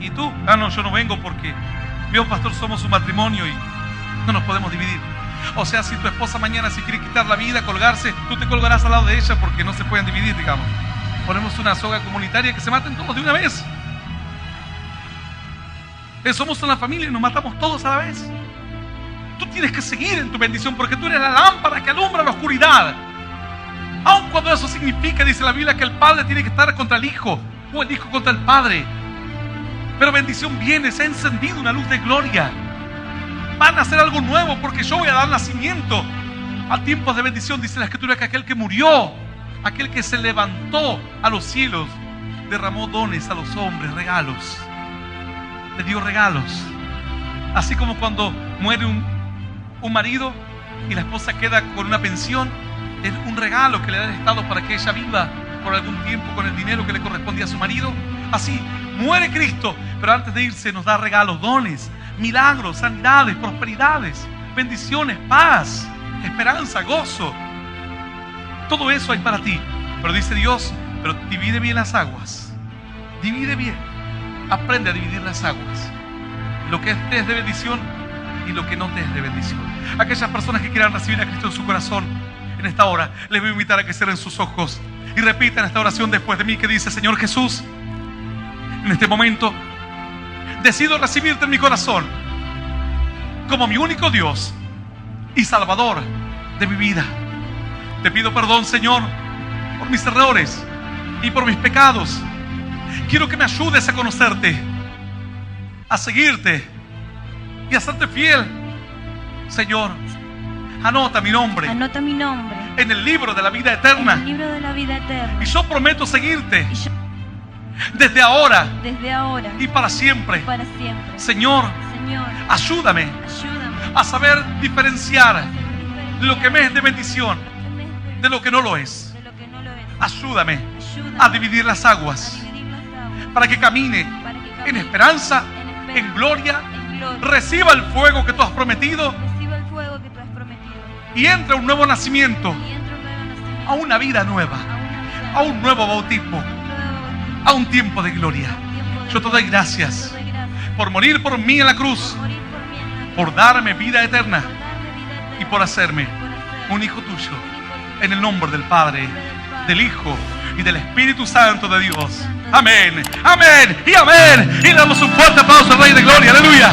¿Y tú? No, yo no vengo porque yo, pastor, somos un matrimonio y no nos podemos dividir. O sea, si tu esposa mañana se quiere quitar la vida, colgarse, tú te colgarás al lado de ella porque no se pueden dividir, digamos. Ponemos una soga comunitaria que se maten todos de una vez. Somos una familia y nos matamos todos a la vez. Tú tienes que seguir en tu bendición porque tú eres la lámpara que alumbra la oscuridad. Aun cuando eso significa, dice la Biblia, que el padre tiene que estar contra el hijo o el hijo contra el padre. Pero bendición viene, se ha encendido una luz de gloria. Van a hacer algo nuevo porque yo voy a dar nacimiento a tiempos de bendición. Dice la Escritura que aquel que murió, aquel que se levantó a los cielos, derramó dones a los hombres, regalos. Le dio regalos. Así como cuando muere un marido y la esposa queda con una pensión, es un regalo que le da el Estado para que ella viva por algún tiempo con el dinero que le correspondía a su marido. Así muere Cristo, pero antes de irse nos da regalos, dones, milagros, sanidades, prosperidades, bendiciones, paz, esperanza, gozo. Todo eso hay para ti. Pero dice Dios: pero divide bien las aguas. Divide bien. Aprende a dividir las aguas. Lo que te es de bendición y lo que no te es de bendición. Aquellas personas que quieran recibir a Cristo en su corazón, en esta hora, les voy a invitar a que cierren sus ojos y repitan esta oración después de mí, que dice: Señor Jesús, en este momento decido recibirte en mi corazón como mi único Dios y Salvador de mi vida. Te pido perdón, Señor, por mis errores y por mis pecados. Quiero que me ayudes a conocerte, a seguirte y a serte fiel. Señor, anota mi nombre en el libro de la vida eterna. Y yo prometo seguirte desde ahora y para siempre. Señor, ayúdame a saber diferenciar lo que me es de bendición de lo que no lo es. Ayúdame a dividir las aguas para que camine en esperanza, en gloria, reciba el fuego que tú has prometido y entre a un nuevo nacimiento, a una vida nueva, a un nuevo bautismo, a un tiempo de gloria. Yo te doy gracias por morir por mí en la cruz, por darme vida eterna y por hacerme un hijo tuyo, en el nombre del Padre, del Hijo y del Espíritu Santo de Dios. Amén, amén y amén. Y le damos un fuerte aplauso al Rey de Gloria. Aleluya.